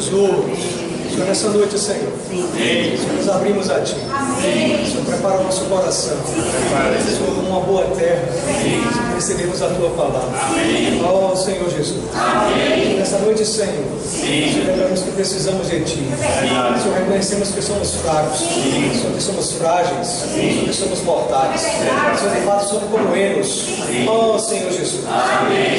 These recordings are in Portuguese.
Jesus. Senhor, nessa noite, Senhor, Senhor, nos abrimos a Ti. Senhor, prepara o nosso coração. Senhor, uma boa terra. Senhor, recebemos a Tua palavra. Oh, Senhor Jesus. Nessa noite, Senhor, Senhor, lembramos que precisamos de Ti. Senhor, reconhecemos que somos fracos. Senhor, que somos frágeis. Senhor, que somos mortais. Senhor, de fato, somos como Enos. Oh, Senhor Jesus.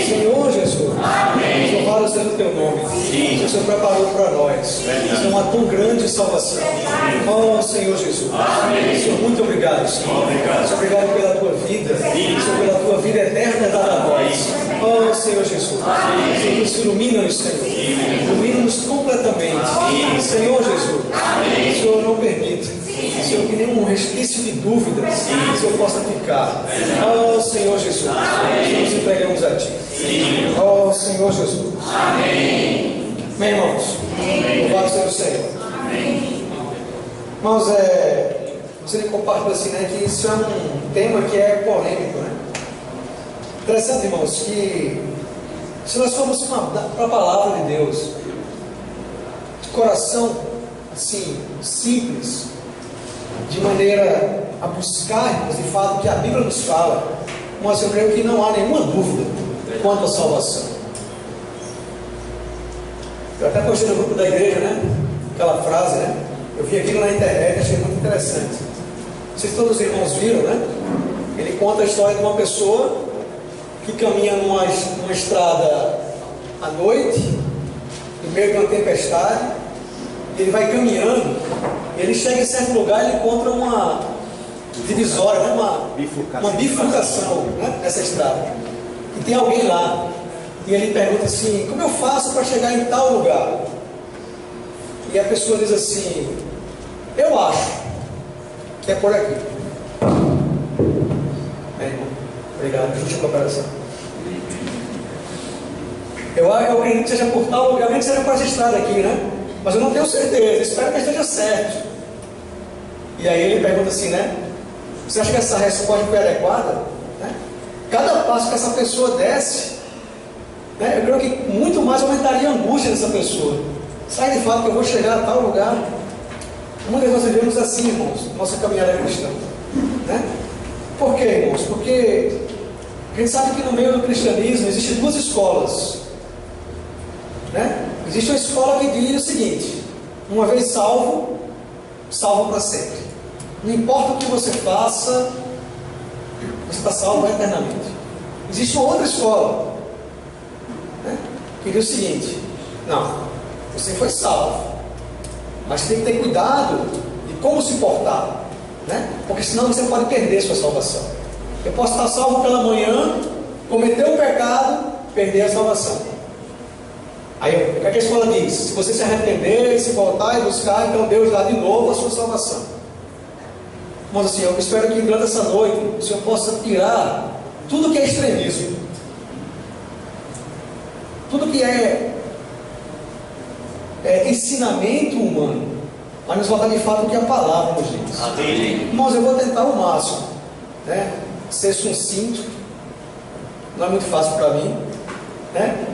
Senhor Jesus. Louvado seja o Teu nome. O Senhor preparou para nós. Senhor, uma tão grande salvação. Oh, Senhor Jesus. Senhor, muito obrigado, Senhor. Senhor, obrigado pela Tua vida. Senhor, pela Tua vida eterna dada a nós. Oh, Senhor Jesus. Senhor, nos ilumina-nos, Senhor. Ilumina-nos completamente. Senhor Jesus. Senhor, não permita, Senhor, que nenhum resquício de dúvida, Senhor, possa ficar. Oh, Senhor Jesus. Senhor, nos entregamos a Ti. Oh, Senhor Jesus. Amém. Amém, irmãos. Louvado seja o Senhor. Amém. Irmãos, você me compartilha assim, né, que isso é um tema que é polêmico, né? Interessante, irmãos, que se nós formos para a palavra de Deus, de coração, assim, simples, de maneira a buscarmos, de fato, o que a Bíblia nos fala, mas eu creio que não há nenhuma dúvida quanto à salvação. Eu até postei no grupo da igreja, né? Aquela frase, né? Eu vi aquilo na internet, achei muito interessante. Não sei se todos os irmãos viram, né? Ele conta a história de uma pessoa que caminha numa estrada à noite, no meio de uma tempestade. Ele vai caminhando, ele chega em certo lugar e ele encontra uma divisória, né? uma bifurcação, né? Nessa estrada. E tem alguém lá. E ele pergunta assim: como eu faço para chegar em tal lugar? E a pessoa diz assim: eu acho que é por aqui. Irmão, obrigado, justiça pela operação. Eu acredito que seja por tal lugar, nem que seja por essa estrada aqui, né? Mas eu não tenho certeza, espero que esteja certo. E aí ele pergunta assim, né? Você acha que essa resposta foi adequada? Né? Cada passo que essa pessoa desce, né, eu creio que muito mais aumentaria a angústia dessa pessoa. Sai de fato que eu vou chegar a tal lugar. Muitas vezes nós vivemos assim, irmãos, nossa caminhada cristã. Né? Por quê, irmãos? Porque a gente sabe que no meio do cristianismo existem duas escolas. Né? Existe uma escola que diz o seguinte: uma vez salvo, salvo para sempre. Não importa o que você faça, você está salvo eternamente. Existe uma outra escola, né, que diz o seguinte: não, você foi salvo, mas tem que ter cuidado de como se portar, né? Porque senão você pode perder sua salvação. Eu posso estar salvo pela manhã, cometer um pecado, perder a salvação. Aí o que a escola diz? Se você se arrepender, se voltar e buscar, então Deus dá de novo a sua salvação. Mas assim, eu espero que durante essa noite o Senhor possa tirar tudo que é extremismo, tudo que é ensinamento humano, mas nos voltar de fato o que a palavra nos diz. Amém. Irmãos, eu vou tentar o máximo, né, ser sucinto, não é muito fácil para mim, né?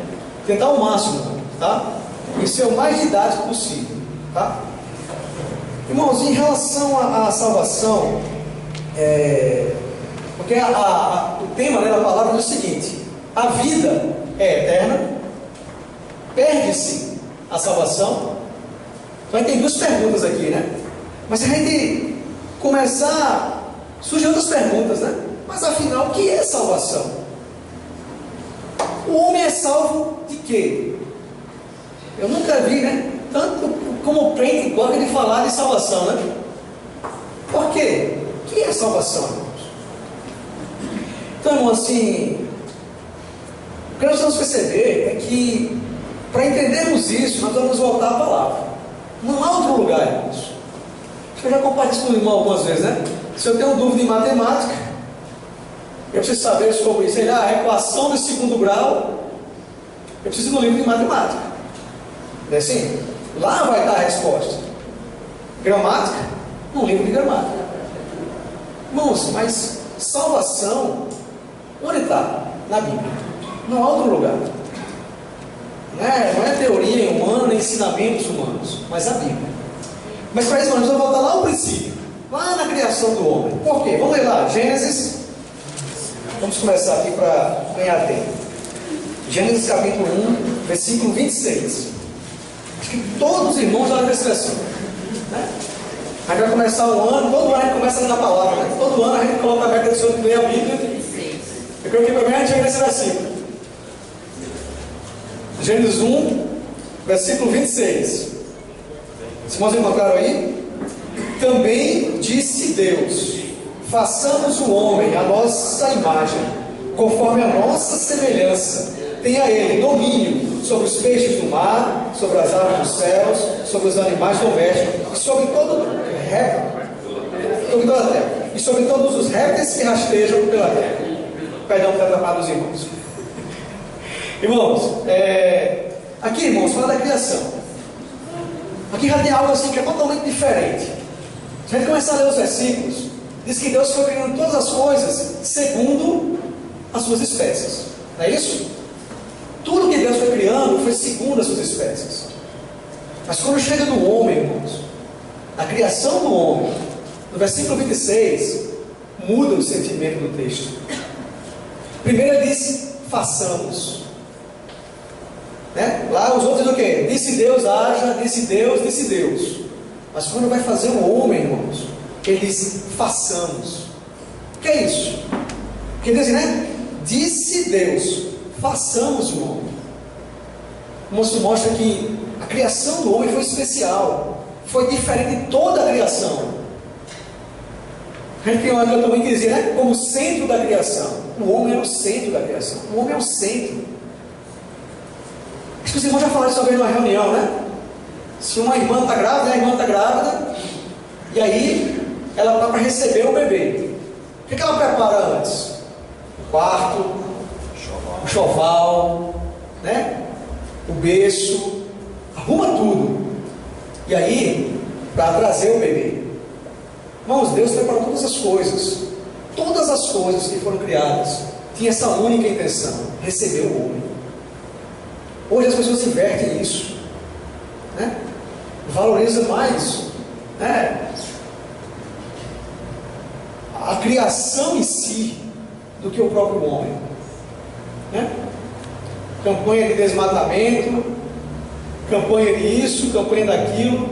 Tentar o máximo, tá? E ser o mais didático possível, tá? Irmãos, em relação à salvação, porque o tema, né, da palavra diz o seguinte: a vida é eterna, perde-se a salvação. Então tem duas perguntas aqui, né? Mas se a gente começar, surgem outras perguntas, né? Mas afinal, o que é salvação? O homem é salvo de quê? Eu nunca vi, né? Tanto como crente gosta de falar de salvação, né? Por quê? O que é salvação, irmãos? Então, irmão, assim, o que nós vamos perceber é que, para entendermos isso, nós vamos voltar à palavra. Não há outro lugar, irmãos. Acho que eu já compartilhei isso com o irmão algumas vezes, né? Se eu tenho dúvida em matemática, eu preciso saber sobre, sei lá, a equação de segundo grau, eu preciso do livro de matemática. Não é assim? Lá vai estar a resposta. Gramática, um livro de gramática. Irmãos, mas salvação, onde está? Na Bíblia. Não há outro lugar. Não é teoria humana, nem ensinamentos humanos, mas a Bíblia. Mas para isso, nós vamos voltar lá ao princípio, lá na criação do homem. Por quê? Vamos ler lá, Gênesis. Vamos começar aqui para ganhar tempo. Gênesis capítulo 1, versículo 26. Acho que todos os irmãos já leram essa expressão, né? A gente vai começar o ano, todo ano a gente começa lendo a palavra, né? Todo ano a gente coloca a meta do Senhor de ler a Bíblia. Eu creio que para mim a gente chega nesse versículo. Gênesis 1, versículo 26. Os irmãos encontraram aí? Também disse Deus: façamos o homem à nossa imagem, conforme a nossa semelhança. Tenha ele domínio sobre os peixes do mar, sobre as aves dos céus, sobre os animais domésticos, e sobre toda a terra, e sobre todos os répteis que rastejam pela terra. Perdão por ter atrapalhado os irmãos. Irmãos, aqui, irmãos, fala da criação. Aqui já tem algo assim que é totalmente diferente. Se a gente começar a ler os versículos, diz que Deus foi criando todas as coisas segundo as suas espécies. Não é isso? Tudo que Deus foi criando foi segundo as suas espécies. Mas quando chega no homem, irmãos, a criação do homem, no versículo 26, muda o sentimento do texto. Primeiro ele diz: façamos. Né? Lá os outros dizem o quê? Disse Deus, haja, disse Deus. Mas quando vai fazer o homem, irmãos, ele diz: façamos. O que é isso? Porque ele diz, né? Disse Deus, façamos o homem. Isso mostra que a criação do homem foi especial, foi diferente de toda a criação. A gente tem uma coisa também que dizia, né? Como centro da criação. O homem é o centro da criação. O homem é o centro. Acho que os irmãos já falaram isso uma vez numa reunião, né? Se uma irmã está grávida, a irmã está grávida, e aí ela está para receber o bebê. O que ela prepara antes? O quarto, o choval, né? O berço, arruma tudo. E aí, para trazer o bebê. Irmãos, Deus preparou todas as coisas. Todas as coisas que foram criadas tinham essa única intenção: receber o homem. Hoje as pessoas invertem isso, né? Valoriza mais, né, a criação em si do que o próprio homem, né? Campanha de desmatamento, campanha de isso, campanha daquilo.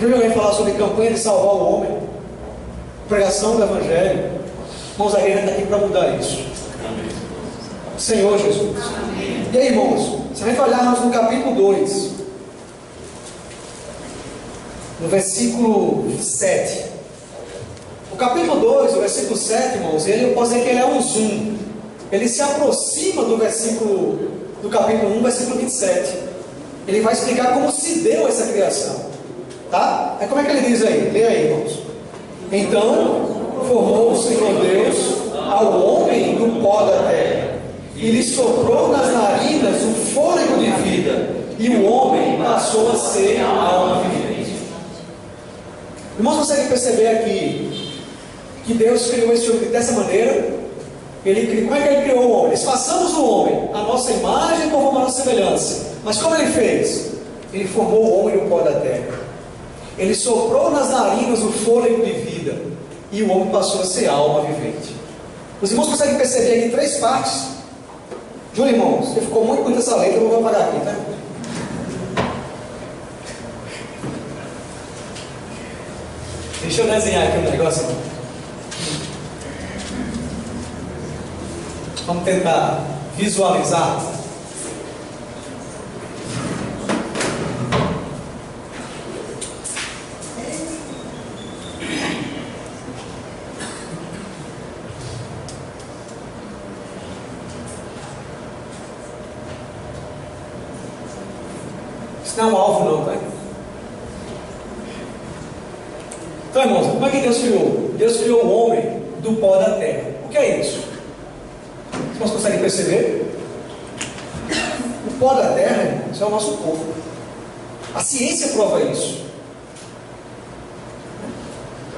Já ouviu alguém falar sobre campanha de salvar o homem? Pregação do Evangelho. Irmãos, a igreja está aqui para mudar isso. Amém. Senhor Jesus. Amém. E aí, irmãos, se a gente olharmos no capítulo 2, no versículo 7. O capítulo 2, o versículo 7, irmãos, eu posso dizer que ele é um zoom. Ele se aproxima do capítulo 1, versículo 27. Ele vai explicar como se deu essa criação. Tá? Como é que ele diz aí? Lê aí, irmãos. Então formou o Senhor Deus ao homem do pó da terra, e lhe soprou nas narinas o fôlego de vida, e o homem passou a ser a alma vivente. Irmãos, conseguem perceber aqui que Deus criou esse homem dessa maneira? Como é que ele criou o homem? Nós façamos o homem a nossa imagem conforme a nossa semelhança. Mas como ele fez? Ele formou o homem no pó da terra. Ele soprou nas narinas o fôlego de vida, e o homem passou a ser alma vivente. Os irmãos conseguem perceber aqui 3 partes? Júlio, irmãos, você ficou muito bonita essa letra, eu vou apagar aqui, tá? Deixa eu desenhar aqui um negócio, irmão. Vamos tentar visualizar. Isso não é um alvo não, tá? Então, irmãos, como é que Deus criou? Deus criou o homem do pó da terra. O que é isso? Vocês conseguem perceber? O pó da terra, irmãos, é o nosso corpo. A ciência prova isso.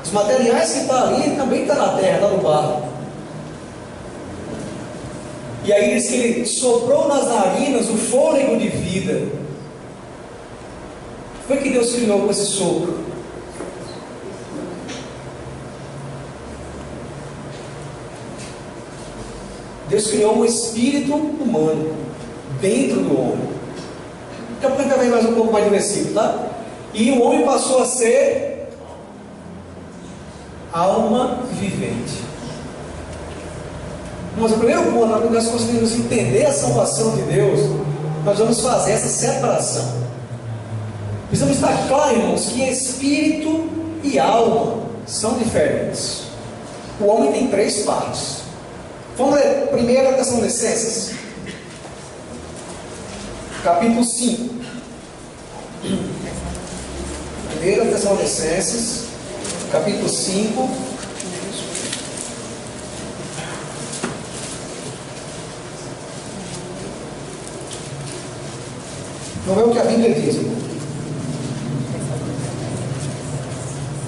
Os materiais que estão ali também estão na terra, estão no barro. E aí diz que ele soprou nas narinas o fôlego de vida. Foi que Deus criou com esse sopro. Deus criou um espírito humano dentro do homem. Daqui a pouco a gente vai ver mais um pouco mais de versículo, tá? E o homem passou a ser alma vivente. Mas o primeiro ponto, para nós conseguirmos entender a salvação de Deus, nós vamos fazer essa separação. Precisamos estar claros, irmãos, que espírito e alma são diferentes. O homem tem 3 partes. Vamos ler 1 Tessalonicenses, capítulo 5. 1 Tessalonicenses, capítulo 5. Vamos ver o que a Bíblia diz, irmão.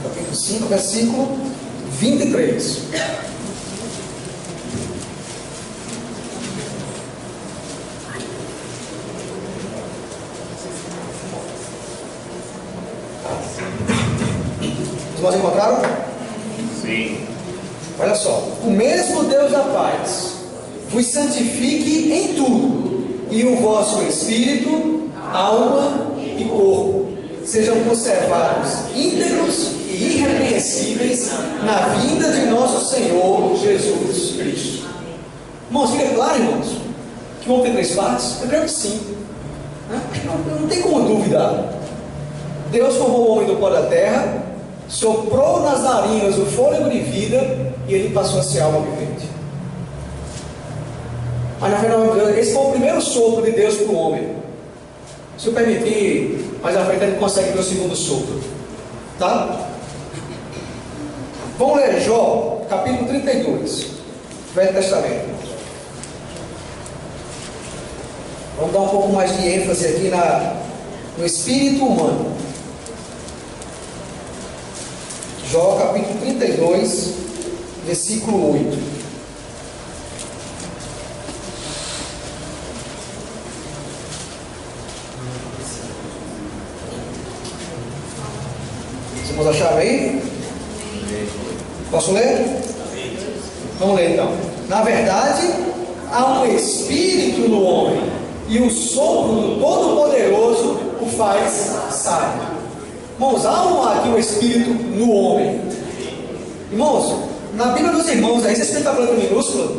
Capítulo 5, versículo 23. Nós encontraram? Sim. Olha só. O mesmo Deus da paz vos santifique em tudo, e o vosso espírito, alma e corpo sejam conservados íntegros e irrepreensíveis na vinda de nosso Senhor Jesus Cristo. Irmãos, fica claro, irmãos, que vão ter 3 partes? Eu creio que sim. Não tem como duvidar. Deus formou o homem do pó da terra, soprou nas narinas o fôlego de vida e ele passou a ser alma vivente. Mas na verdade, esse foi o primeiro sopro de Deus para o homem. Se eu permitir, mais à frente ele consegue ver o segundo sopro. Tá? Vamos ler Jó, capítulo 32, Velho Testamento. Vamos dar um pouco mais de ênfase aqui no espírito humano. Jó capítulo 32, versículo 8. Vamos achar aí? Posso ler? Vamos ler então. Na verdade, há um espírito no homem, e o sopro do Todo-Poderoso o faz sábio. Irmãos, há aqui um espírito no homem. Irmãos, na Bíblia dos irmãos, aí vocês têm a letra minúscula?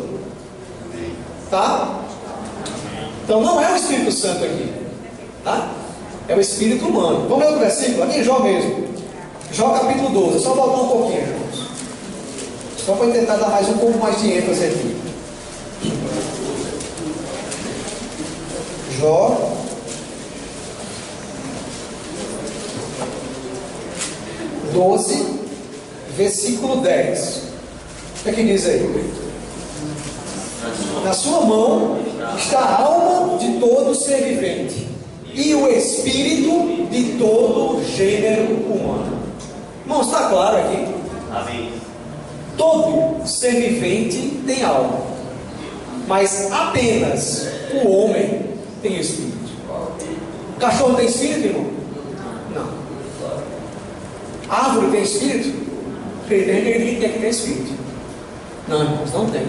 Tá? Então não é o Espírito Santo aqui. Tá? É o espírito humano. Vamos ler outro versículo? Aqui em Jó mesmo. Jó capítulo 12. É só voltar um pouquinho, irmãos. Só para tentar dar mais um pouco mais de ênfase aqui. Jó. Versículo 10. O que é que diz aí? Na sua mão está a alma de todo ser vivente e o espírito de todo gênero humano. Irmãos, está claro aqui? Amém. Todo ser vivente tem alma, mas apenas o homem tem espírito. O cachorro tem espírito, irmão? Não. A árvore tem espírito? Ele tem que ter espírito. Não, irmãos, não tem.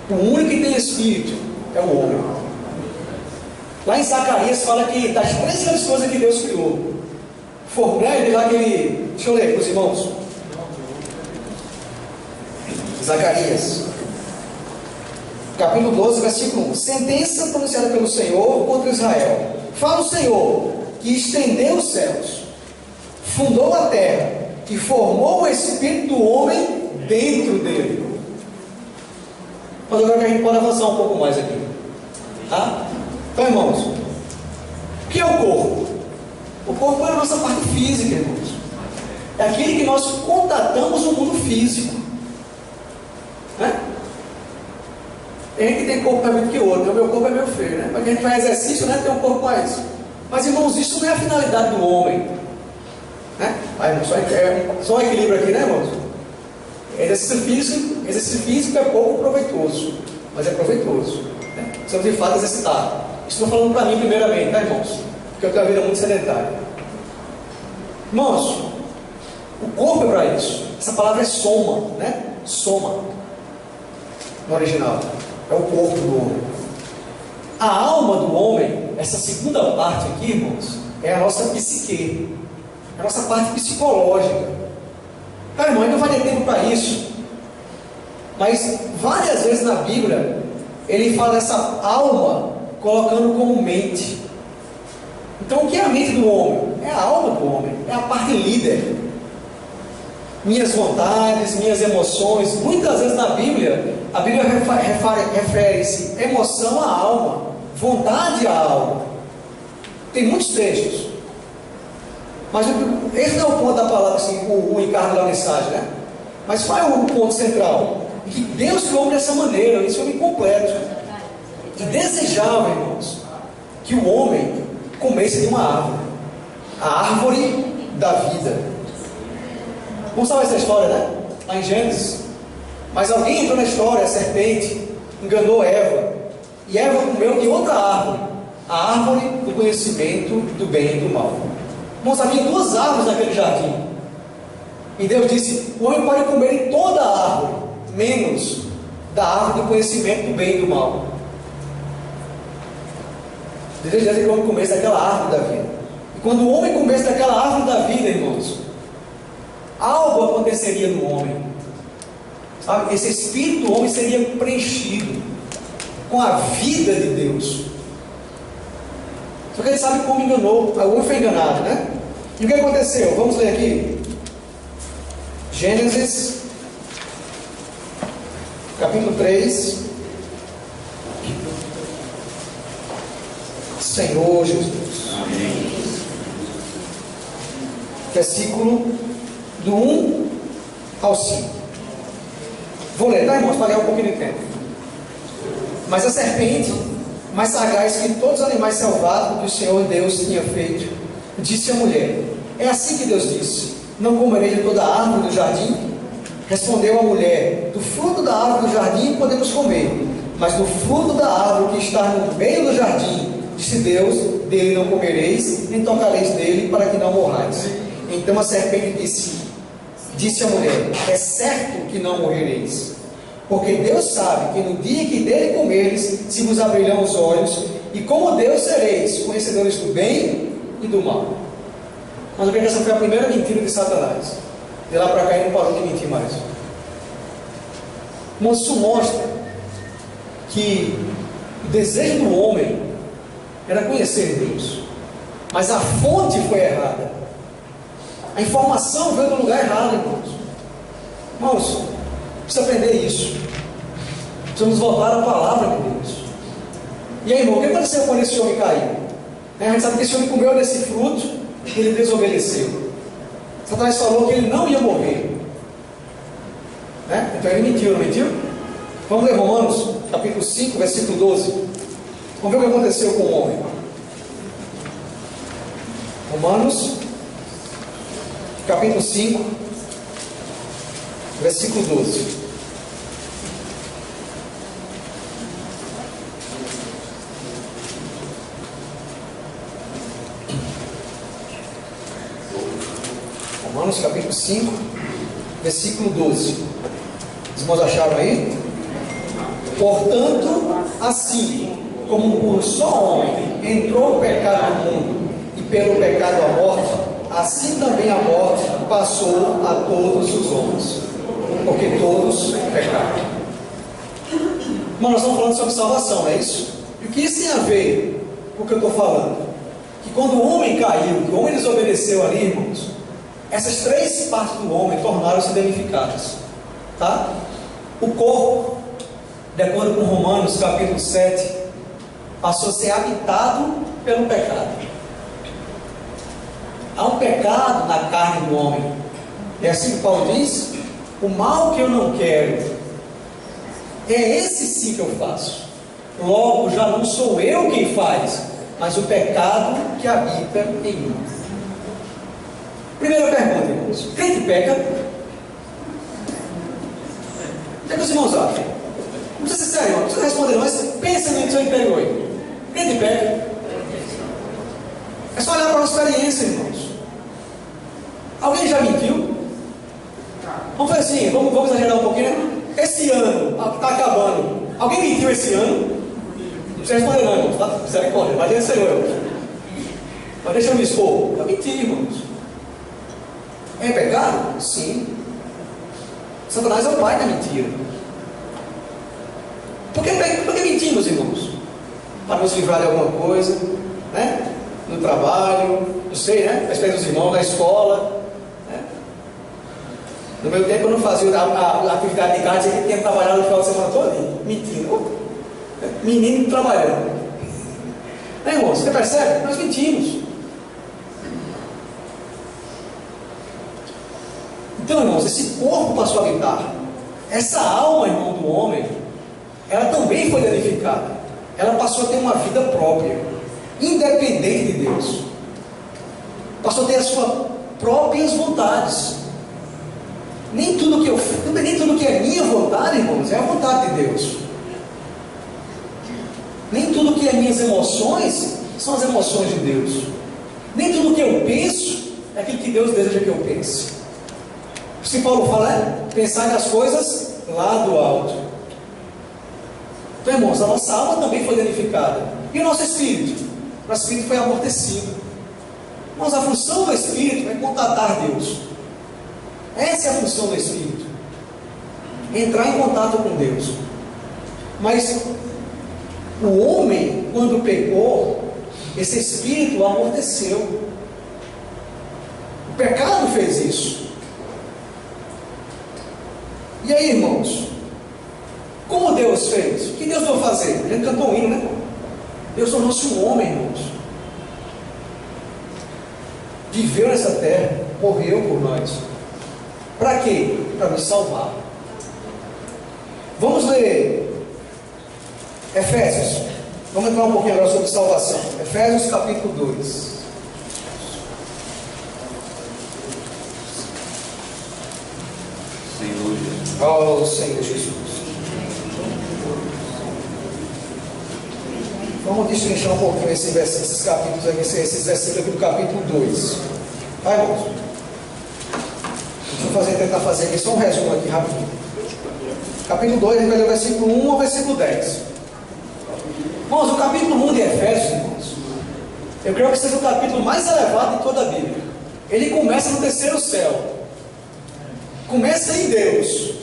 O único que tem espírito é o homem. Lá em Zacarias fala que das 3 grandes coisas que Deus criou, ele lá que ele. Deixa eu ler para os irmãos. Zacarias, capítulo 12, versículo 1. Sentença pronunciada pelo Senhor contra Israel. Fala o Senhor, que estendeu os céus, fundou a terra e formou o espírito do homem dentro dele. Mas agora que a gente pode avançar um pouco mais aqui. Tá? Então, irmãos, o que é o corpo? O corpo é a nossa parte física, irmãos. É aquele que nós contatamos o mundo físico. Né? Tem gente que tem corpo mais bonito que outro. O meu corpo é meio feio, né? Para quem faz exercício, né, tem um corpo mais. Mas, irmãos, isso não é a finalidade do homem. Né? Aí, irmãos, só um equilíbrio aqui, né, irmãos? Exercício físico é pouco proveitoso, mas é proveitoso. Precisamos de fato exercitar. Estou falando para mim primeiramente, tá, irmãos? Porque eu tenho uma vida muito sedentária. Irmãos, o corpo é para isso. Essa palavra é soma, né? Soma. No original. É o corpo do homem. A alma do homem, essa segunda parte aqui, irmãos, é a nossa psique. É a nossa parte psicológica. Cara, irmão, ainda não vai ter tempo para isso. Mas várias vezes na Bíblia, ele fala dessa alma colocando como mente. Então, o que é a mente do homem? É a alma do homem, é a parte líder. Minhas vontades, minhas emoções. Muitas vezes na Bíblia, a Bíblia refere-se emoção à alma, vontade à alma. Tem muitos textos. Mas esse não é o ponto da palavra, assim, o encargo da mensagem, né? Mas qual é o ponto central? Que Deus criou dessa maneira, isso é um incompleto. E desejava, irmãos, que o homem comesse de uma árvore, a árvore da vida. Vamos saber essa história, né? Lá em Gênesis. Mas alguém entrou na história, a serpente enganou Eva, e Eva comeu de outra árvore, a árvore do conhecimento do bem e do mal. Irmãos, havia duas árvores naquele jardim, e Deus disse: o homem pode comer de toda a árvore, menos da árvore do conhecimento do bem e do mal. Deus disse que o homem comesse daquela árvore da vida. E quando o homem comesse daquela árvore da vida, irmãos, algo aconteceria no homem. Sabe? Esse espírito do homem seria preenchido com a vida de Deus. Só que ele sabe como enganou. O homem foi enganado, né? E o que aconteceu? Vamos ler aqui. Gênesis capítulo 3. Senhor Jesus. Amém. Versículo do 1 ao 5. Vou ler, tá, irmãos? Para ganhar um pouquinho de tempo. Mas a serpente, mais sagaz que todos os animais selvagens que o Senhor Deus tinha feito, disse à mulher: é assim que Deus disse: não comerei de toda a árvore do jardim? Respondeu a mulher: do fruto da árvore do jardim podemos comer, mas do fruto da árvore que está no meio do jardim, disse Deus: dele não comereis, nem tocareis dele, para que não morrais. Então a serpente disse à mulher: é certo que não morrereis, porque Deus sabe que no dia que dele comeres, se vos abrirão os olhos, e como Deus sereis conhecedores do bem e do mal. Mas eu creio que essa foi a primeira mentira de Satanás. De lá para cá ele não parou de mentir mais. Mas isso mostra que o desejo do homem era conhecer Deus, mas a fonte foi errada. A informação veio do lugar errado, irmãos. Irmãos, precisa aprender isso. Precisamos voltar à palavra de Deus. E aí, irmão, o que aconteceu quando esse homem caiu? A gente sabe que esse homem comeu desse fruto e ele desobedeceu. Satanás falou que ele não ia morrer, né? Então ele mentiu, não mentiu? Vamos ler Romanos, capítulo 5, versículo 12. Vamos ver o que aconteceu com o homem. Romanos, capítulo 5, versículo 12. Romanos capítulo 5, versículo 12. Os irmãos acharam aí? Portanto, assim como por um só homem entrou o pecado no mundo, e pelo pecado a morte, assim também a morte passou a todos os homens, porque todos pecaram. Mas nós estamos falando sobre salvação, não é isso? E o que isso tem a ver com o que eu estou falando? Que quando o homem caiu, que o homem desobedeceu ali, irmãos, essas três partes do homem tornaram-se danificadas, tá? O corpo, de acordo com Romanos capítulo 7, passou a ser habitado pelo pecado. Há um pecado na carne do homem. É assim que Paulo diz: o mal que eu não quero, é esse sim que eu faço. Logo, já não sou eu quem faz, mas o pecado que habita em mim. Primeira pergunta, irmãos: crente peca? O que os irmãos acham? Não precisa ser sério, não precisa responder, mas pensa no mente seu emprego hoje? Quem te pega? É só olhar para a nossa experiência, irmãos. Alguém já mentiu? Vamos fazer assim, vamos exagerar um pouquinho, né? Esse ano, que está acabando, alguém mentiu esse ano? Não precisa responder não, irmãos, tá? Misericórdia, vai dizer Senhor, irmãos. Mas deixa eu me expor. Eu menti, irmãos. É pecado? Sim. Satanás é o pai da mentira. Por que mentimos, irmãos? Para nos livrar de alguma coisa, né? No trabalho, não sei, né? A respeito dos irmãos, na escola, né? No meu tempo eu não fazia a atividade de casa, eu tinha que trabalhar no final de semana todo, mentindo. Menino trabalhando. Né, irmãos? Você percebe? Nós mentimos. Então, irmãos, esse corpo passou a habitar. Essa alma, irmão, do homem, ela também foi danificada. Ela passou a ter uma vida própria, independente de Deus. Passou a ter as suas próprias vontades. Nem tudo que é minha vontade, irmãos, é a vontade de Deus. Nem tudo que é minhas emoções são as emoções de Deus. Nem tudo que eu penso é aquilo que Deus deseja que eu pense. Se Paulo fala, pensar nas coisas lá do alto. Então, irmãos, a nossa alma também foi danificada. E o nosso espírito? Nosso espírito foi amortecido. Mas a função do espírito é contatar Deus. Essa é a função do espírito. Entrar em contato com Deus. Mas o homem, quando pecou, esse espírito amorteceu. O pecado fez isso. E aí, irmãos, como Deus fez? O que Deus vai fazer? A gente cantou um hino, né? Deus tornou-se um homem, irmãos. Viveu nessa terra, morreu por nós. Para quê? Para nos salvar. Vamos ler Efésios. Vamos entrar um pouquinho agora sobre salvação. Efésios capítulo 2. Oh, Senhor Jesus. Vamos destrinchar um pouquinho esses capítulos aqui, esses versículos aqui do capítulo 2. Vai, irmãos. Deixa eu tentar fazer aqui só um resumo aqui rapidinho. Capítulo 2, a gente vai ler o versículo 1 ao versículo 10. Irmãos, o capítulo 1 de Efésios, irmãos, eu creio que seja o capítulo mais elevado de toda a Bíblia. Ele começa no terceiro céu. Começa em Deus.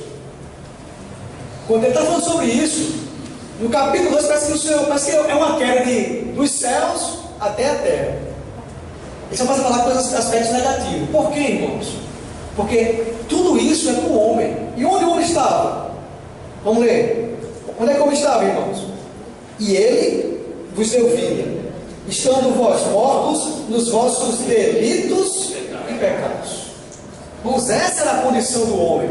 Quando ele está falando sobre isso, no capítulo 2 parece que é uma queda dos céus até a terra. Ele só faz falar coisas, aspectos negativos. Por quê, irmãos? Porque tudo isso é para o homem. E onde o homem estava? Vamos ler. Onde é que o homem estava, irmãos? E ele vos deu vida, estando vós mortos nos vossos delitos e pecados. Irmãos, essa era a condição do homem.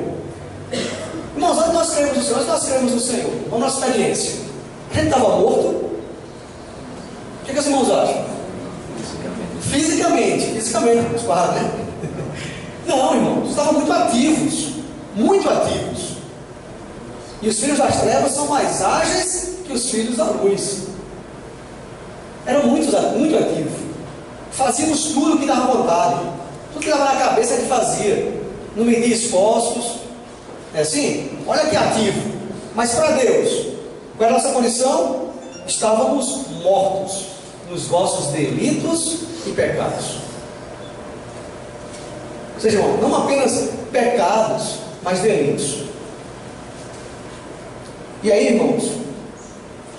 Irmãos, onde nós cremos no Senhor? Onde nós cremos no Senhor? Qual a nossa experiência? A gente estava morto? O que os irmãos acham? Fisicamente, claro, né? Não, irmãos, estavam muito ativos. Muito ativos. E os filhos das trevas são mais ágeis que os filhos da luz. Eram muito ativos. Fazíamos tudo o que dava vontade. Tudo que dava na cabeça a gente fazia. Não media esforços. É assim? Olha que ativo. Mas para Deus, qual é a nossa condição? Estávamos mortos nos vossos delitos e pecados. Ou seja, irmão, não apenas pecados, mas delitos. E aí, irmãos,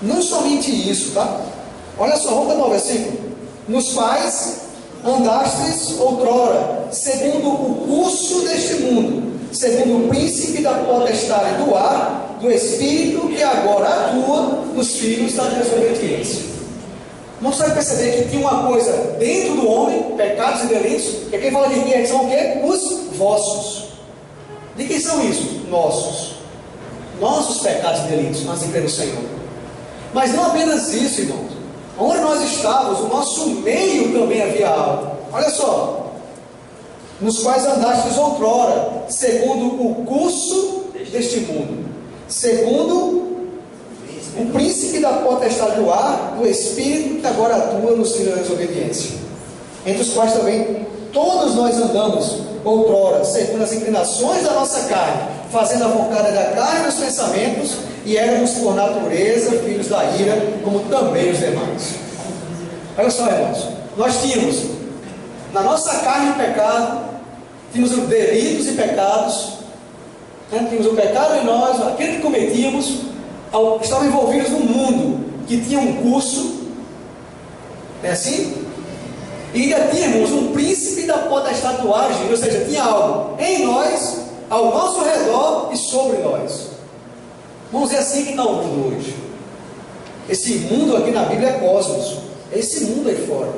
não somente isso, tá? Olha só, vamos dar um versículo. Nos quais andastes outrora, segundo o curso deste mundo, segundo o príncipe da potestade do ar, do espírito que agora atua nos filhos da desobediência. Não sabe perceber que tinha uma coisa dentro do homem, pecados e delitos, que quem fala de quem são o quê? Os vossos. De quem são isso? Nossos pecados e delitos, nós cremos no Senhor. Mas não apenas isso, irmãos. Onde nós estávamos, o nosso meio também havia algo. Olha só. Nos quais andastes outrora, segundo o curso deste mundo, segundo o príncipe príncipe da potestade do ar, do espírito que agora atua nos filhos da desobediência, entre os quais também todos nós andamos outrora, segundo as inclinações da nossa carne, fazendo a vontade da carne e dos pensamentos, e éramos por natureza filhos da ira, como também os demais. Olha só, irmãos, nós tínhamos na nossa carne o pecado, tínhamos os delitos e pecados, né? Tínhamos o pecado em nós, aquilo que cometíamos, estavam envolvidos num mundo que tinha um curso, é assim? E ainda tínhamos um príncipe da potestade do ar, ou seja, tinha algo em nós, ao nosso redor e sobre nós. Vamos dizer assim que está o mundo hoje. Esse mundo aqui na Bíblia é cosmos, é esse mundo aí fora.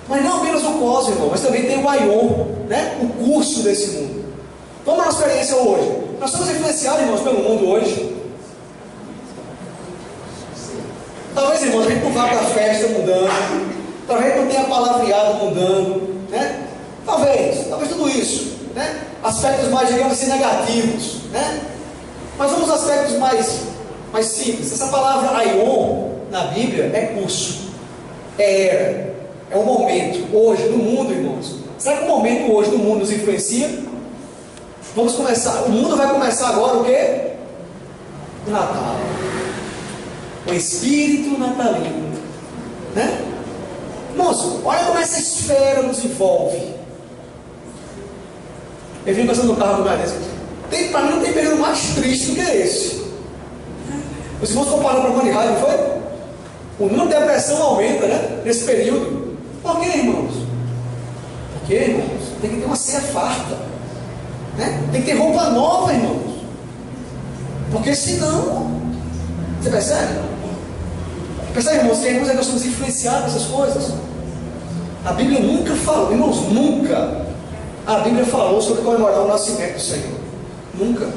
Mas não apenas o cosmos, irmão, mas também tem o aion, né? O curso desse mundo. Vamos à nossa experiência hoje. Nós somos influenciados, irmãos, pelo mundo hoje. Talvez, irmãos, a gente não vá para a festa mudando, talvez não tenha palavreado mudando, né? Talvez tudo isso, né? Aspectos mais, digamos assim, negativos, né? Mas vamos aos aspectos mais simples. Essa palavra aion na Bíblia é curso, é era, é um momento. Hoje, no mundo, irmãos, será que o momento hoje no mundo nos influencia? Vamos começar, o mundo vai começar agora o quê? O Natal. O espírito natalino, né? Irmãos, olha como essa esfera nos envolve. Eu vim passando no carro do Gadense. Para mim não tem período mais triste do que esse. Os irmãos comparam para o de rádio, não foi? O número de depressão aumenta, né? Nesse período. Por que, irmãos? Porque, irmãos, tem que ter uma ceia farta, né? Tem que ter roupa nova, irmãos. Porque senão, você percebe? Percebe, irmãos, que nós somos influenciados por essas coisas. A Bíblia nunca falou, irmãos, nunca a Bíblia falou sobre comemorar o nascimento do Senhor. Nunca.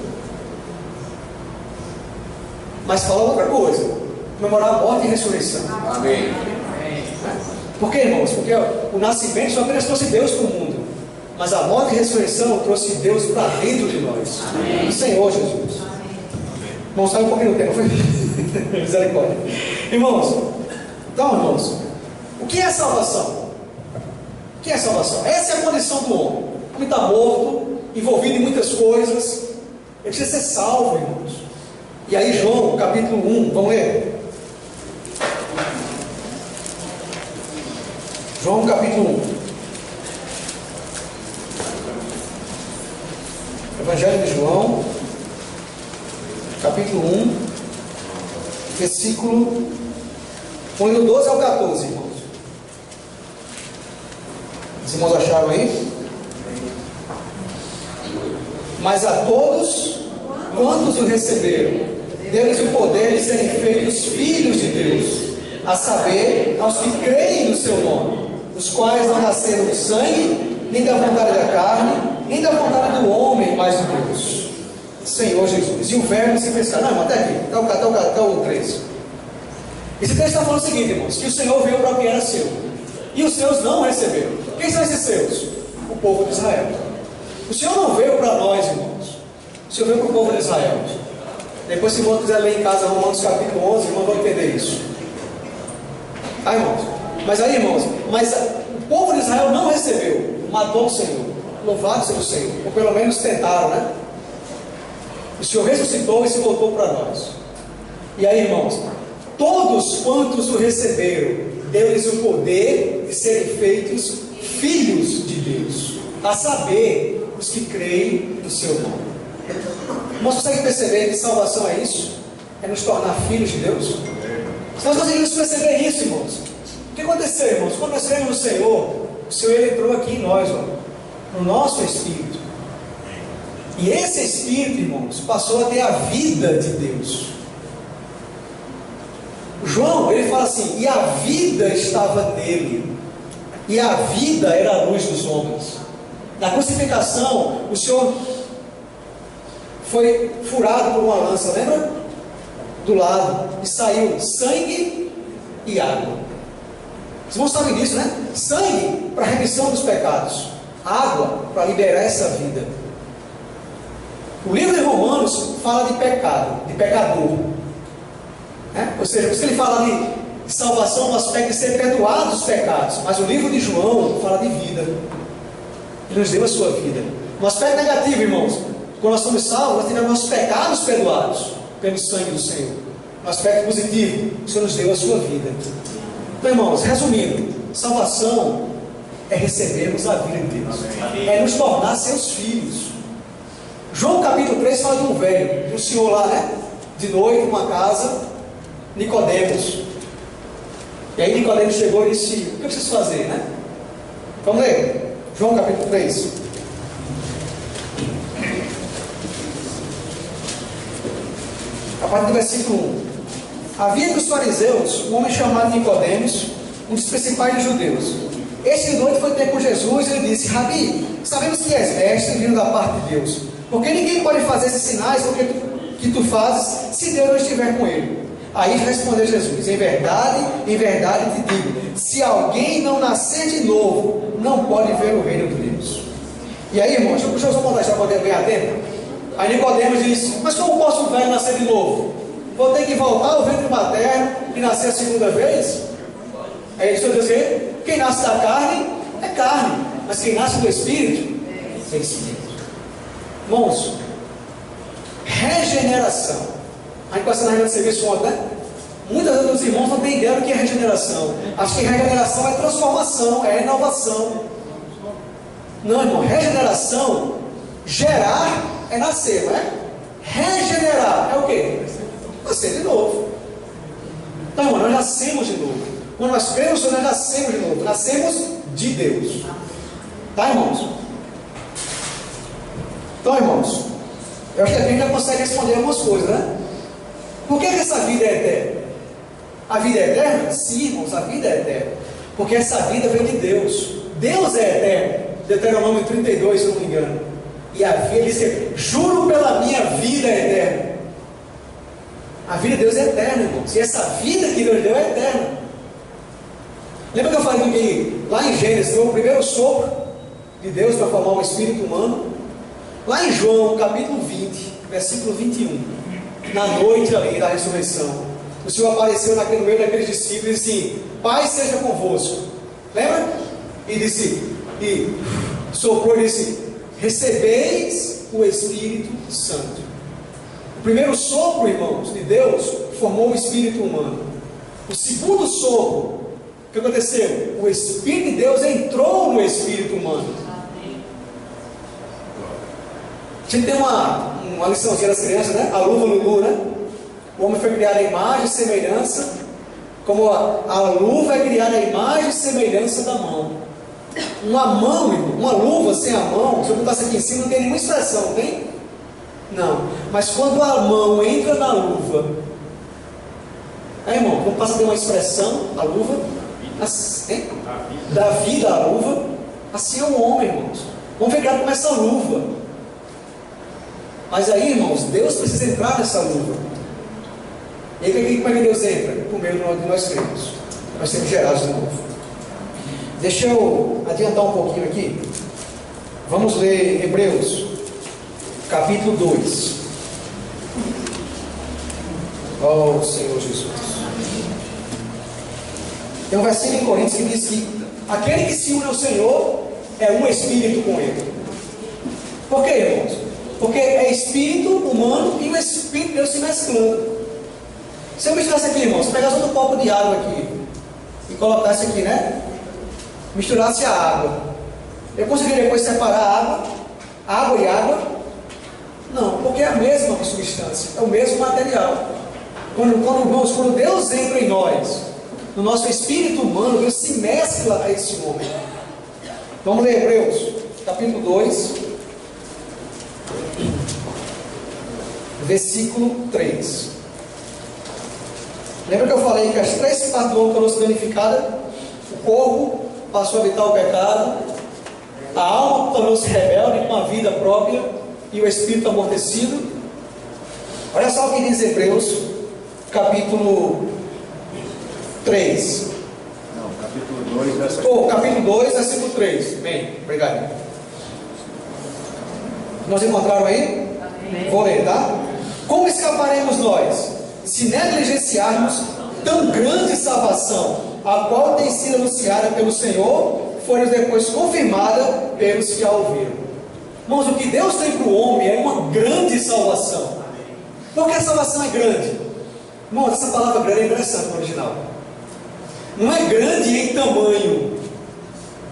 Mas fala outra coisa: comemorar a morte e a ressurreição. Amém. Por que, irmãos? Porque o nascimento só apenas trouxe Deus para o mundo, mas a morte e a ressurreição trouxe Deus para dentro de nós. Amém. O Senhor Jesus. Irmãos, sai um pouquinho do tempo, foi? Misericórdia. Irmãos, então, irmãos, o que é salvação? O que é salvação? Essa é a condição do homem. O homem está morto, envolvido em muitas coisas, ele precisa ser salvo, irmãos. E aí, João, capítulo 1, vamos ler? João, capítulo 1. Evangelho de João, capítulo 1, versículo, põe do 12 ao 14, irmãos. Os irmãos acharam aí? Mas a todos, quantos o receberam, deu-lhes o poder de serem feitos filhos de Deus, a saber, aos que creem no seu nome, os quais não nasceram do sangue, nem da vontade da carne, nem da vontade do homem, mas de Deus. Senhor Jesus. E o verbo se fez carne. Não, até aqui, até o 13. Esse texto está falando o seguinte, irmãos: que o Senhor veio para o que era seu, e os seus não receberam. Quem são esses seus? O povo de Israel. O Senhor não veio para nós, irmãos. O Senhor veio para o povo de Israel. Depois, se irmão quiser ler em casa Romanos capítulo 11, irmão, vão entender isso. Tá, irmãos? Mas aí, irmãos, o povo de Israel não recebeu, matou o Senhor. Louvado seja o Senhor. Ou pelo menos tentaram, né? O Senhor ressuscitou e se voltou para nós. E aí, irmãos, todos quantos o receberam, deu-lhes o poder de serem feitos filhos de Deus, a saber, os que creem no seu nome. Irmãos, conseguem perceber que salvação é isso? É nos tornar filhos de Deus? Se nós conseguimos perceber isso, irmãos, o que aconteceu, irmãos? Quando nós cremos no Senhor, o Senhor ele entrou aqui em nós, ó, no nosso espírito. E esse espírito, irmãos, passou a ter a vida de Deus. João, ele fala assim: e a vida estava nele, e a vida era a luz dos homens. Na crucificação, o Senhor foi furado por uma lança, lembra? Do lado, e saiu sangue e água. Os irmãos sabem disso, né? Sangue para a remissão dos pecados, água para liberar essa vida. O livro de Romanos fala de pecado, de pecador. Ou seja, por isso que ele fala de salvação no aspecto de ser perdoados os pecados. Mas o livro de João fala de vida. Ele nos deu a sua vida. No aspecto negativo, irmãos, quando nós somos salvos, nós tivemos nossos pecados perdoados pelo sangue do Senhor. No aspecto positivo, o Senhor nos deu a sua vida. Então, irmãos, resumindo, salvação é recebermos a vida de Deus. É nos tornar seus filhos. João capítulo 3 fala de um velho, de um senhor lá, de noite, numa casa, Nicodemos. E aí Nicodemos chegou e disse: o que eu preciso fazer, Vamos ler. João capítulo 3. A partir do versículo 1. Havia entre os fariseus um homem chamado Nicodemos, um dos principais dos judeus. Este de noite foi ter com Jesus e ele disse: Rabi, sabemos que és mestre vindo da parte de Deus, porque ninguém pode fazer esses sinais que tu fazes se Deus não estiver com ele. Aí respondeu Jesus: em verdade te digo, se alguém não nascer de novo, não pode ver o reino de Deus. E aí, irmãos, deixa eu só contar isso para poder ganhar tempo. Aí Nicodemos disse: mas como posso o velho nascer de novo? Vou ter que voltar ao ventre materno e nascer a segunda vez? Aí ele disse: o quê? Quem nasce da carne é carne, mas quem nasce do Espírito é Espírito. Irmãos, regeneração. A gente passou na reunião de serviço ontem, Muitas vezes os irmãos não têm ideia do que é regeneração. Acho que regeneração é transformação, é renovação. Não, irmão, regeneração, gerar é nascer, não é? Regenerar é o quê? Nascer de novo. Então, irmão, nós nascemos de novo. Quando nós cremos, nós nascemos de novo. Nascemos de Deus. Tá, irmãos? Então, irmãos, eu acho que a gente já consegue responder algumas coisas, né? Por que essa vida é eterna? A vida é eterna? Sim, irmãos, a vida é eterna. Porque essa vida vem de Deus. Deus é eterno. Deuteronômio 32, se não me engano. E a vida diz que, juro pela minha vida é eterna. A vida de Deus é eterna, irmãos. E essa vida que Deus deu é eterna. Lembra que eu falei que lá em Gênesis foi o primeiro sopro de Deus para formar um espírito humano? Lá em João, capítulo 20, versículo 21, na noite ali da ressurreição, o Senhor apareceu no meio daqueles discípulos e disse assim: Pai seja convosco. Lembra? E disse, e soprou e disse: recebeis o Espírito Santo. O primeiro sopro, irmãos, de Deus formou o espírito humano. O segundo sopro, o que aconteceu? O Espírito de Deus entrou no espírito humano. A gente tem uma liçãozinha das crianças, né? A luva Lulu, né? O homem foi criado à imagem e semelhança, como a luva é criada à imagem e semelhança da mão. Uma mão, irmão, uma luva sem a mão, se eu botasse aqui em cima, não tem nenhuma expressão, tem? Não. Mas quando a mão entra na luva, irmão, quando passa a ter uma expressão, a luva, assim, dá vida à luva, assim é o homem, irmãos. Vamos ficar com essa luva. Mas aí, irmãos, Deus precisa entrar nessa luva. E aí, como é que Deus entra? Por meio de nós cremos. Nós sermos gerados de novo. Deixa eu adiantar um pouquinho aqui. Vamos ler Hebreus, capítulo 2. Oh, Senhor Jesus. Tem um versículo em Coríntios que diz que aquele que se une ao Senhor é um espírito com Ele. Por quê, irmãos? Porque é espírito humano e o Espírito de Deus se mesclando. Se eu misturasse aqui, irmãos, se eu pegasse outro copo de água aqui e colocasse aqui, né? Misturasse a água, eu conseguiria depois separar água e água? Não, porque é a mesma substância, é o mesmo material. Quando Deus entra em nós, no nosso espírito humano, Deus se mescla a esse homem. Vamos ler Hebreus, capítulo 2. Versículo 3. Lembra que eu falei que as três partes do homem foram se danificadas? O corpo passou a habitar o pecado, a alma tornou-se rebelde com a vida própria e o espírito amortecido. Olha só o que diz Hebreus, capítulo 3. Não, capítulo 2, versículo 3. Capítulo 2, versículo 3. Bem, obrigado. Nós encontraram aí? Amém. Vou ler, tá? Como escaparemos nós, se negligenciarmos tão grande salvação, a qual tem sido anunciada pelo Senhor, foi depois confirmada pelos que a ouviram. Irmãos, o que Deus tem para o homem é uma grande salvação. Por que a salvação é grande? Irmãos, essa palavra grande é interessante no original. Não é grande em tamanho,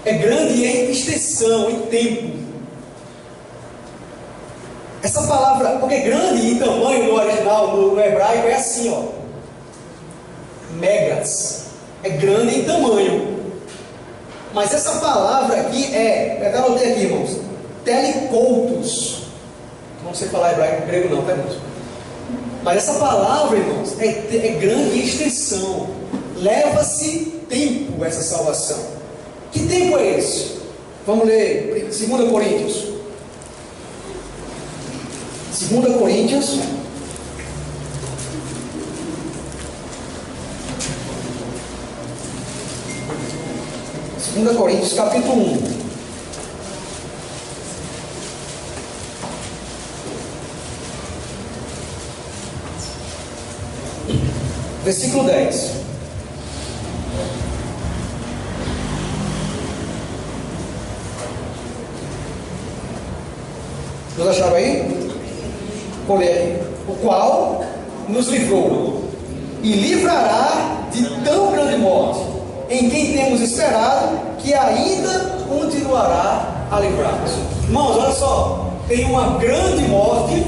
é grande em extensão, em tempo. Essa palavra, porque grande em tamanho no original, no hebraico, é assim, ó. Megas. É grande em tamanho. Mas essa palavra aqui eu até anotei aqui, irmãos. Telikoutos. Não sei falar hebraico, grego não, tá, irmãos? Mas essa palavra, irmãos, é grande em extensão. Leva-se tempo essa salvação. Que tempo é esse? Vamos ler 2 Coríntios. 2 Coríntios. Coríntios, capítulo 1. Versículo 10. Todos acharam aí? Vou ler. O qual nos livrou e livrará de tão grande morte, em quem temos esperado que ainda continuará a livrar-nos. Irmãos, olha só, tem uma grande morte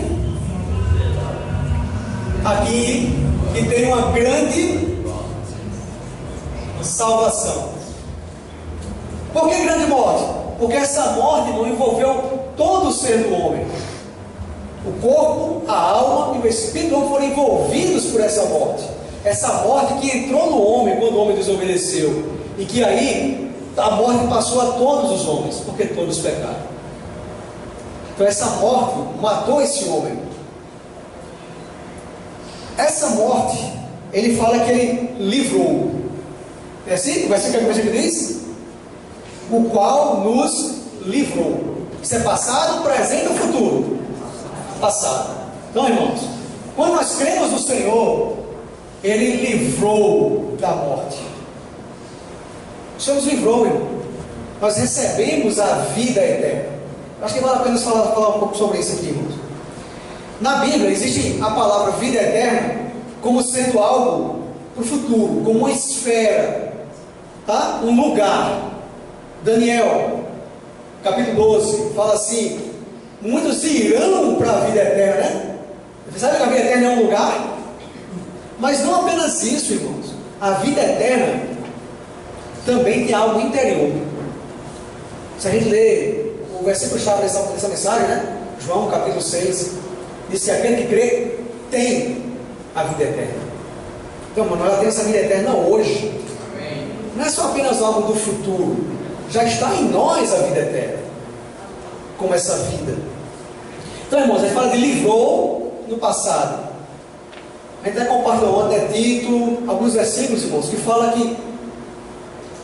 aqui e tem uma grande salvação. Por que grande morte? Porque essa morte não envolveu todo o ser do homem. O corpo, a alma e o espírito não foram envolvidos por essa morte. Essa morte que entrou no homem quando o homem desobedeceu, e que aí a morte passou a todos os homens, porque todos pecaram. Então essa morte matou esse homem. Essa morte, ele fala que ele livrou. É assim? O versículo que diz? O qual nos livrou. Isso é passado, presente ou futuro? Passado. Então, irmãos, quando nós cremos no Senhor, Ele livrou da morte. O Senhor nos livrou, irmão. Nós recebemos a vida eterna. Acho que vale a pena falar um pouco sobre isso aqui, irmãos. Na Bíblia existe a palavra vida eterna como sendo algo para o futuro, como uma esfera, tá? Um lugar. Daniel, capítulo 12, fala assim: muitos irão para a vida eterna, né? Você sabe que a vida eterna é um lugar? Mas não apenas isso, irmãos. A vida eterna também tem algo interior. Se a gente lê o versículo-chave dessa mensagem, né? João capítulo 6, diz que aquele que crê tem a vida eterna. Então, mano, nós temos essa vida eterna hoje. Amém. Não é só apenas algo do futuro. Já está em nós a vida eterna. Como essa vida. Então, irmãos, a gente fala de livrou no passado. A gente até compartilhou ontem, Tito, alguns versículos, irmãos, que fala que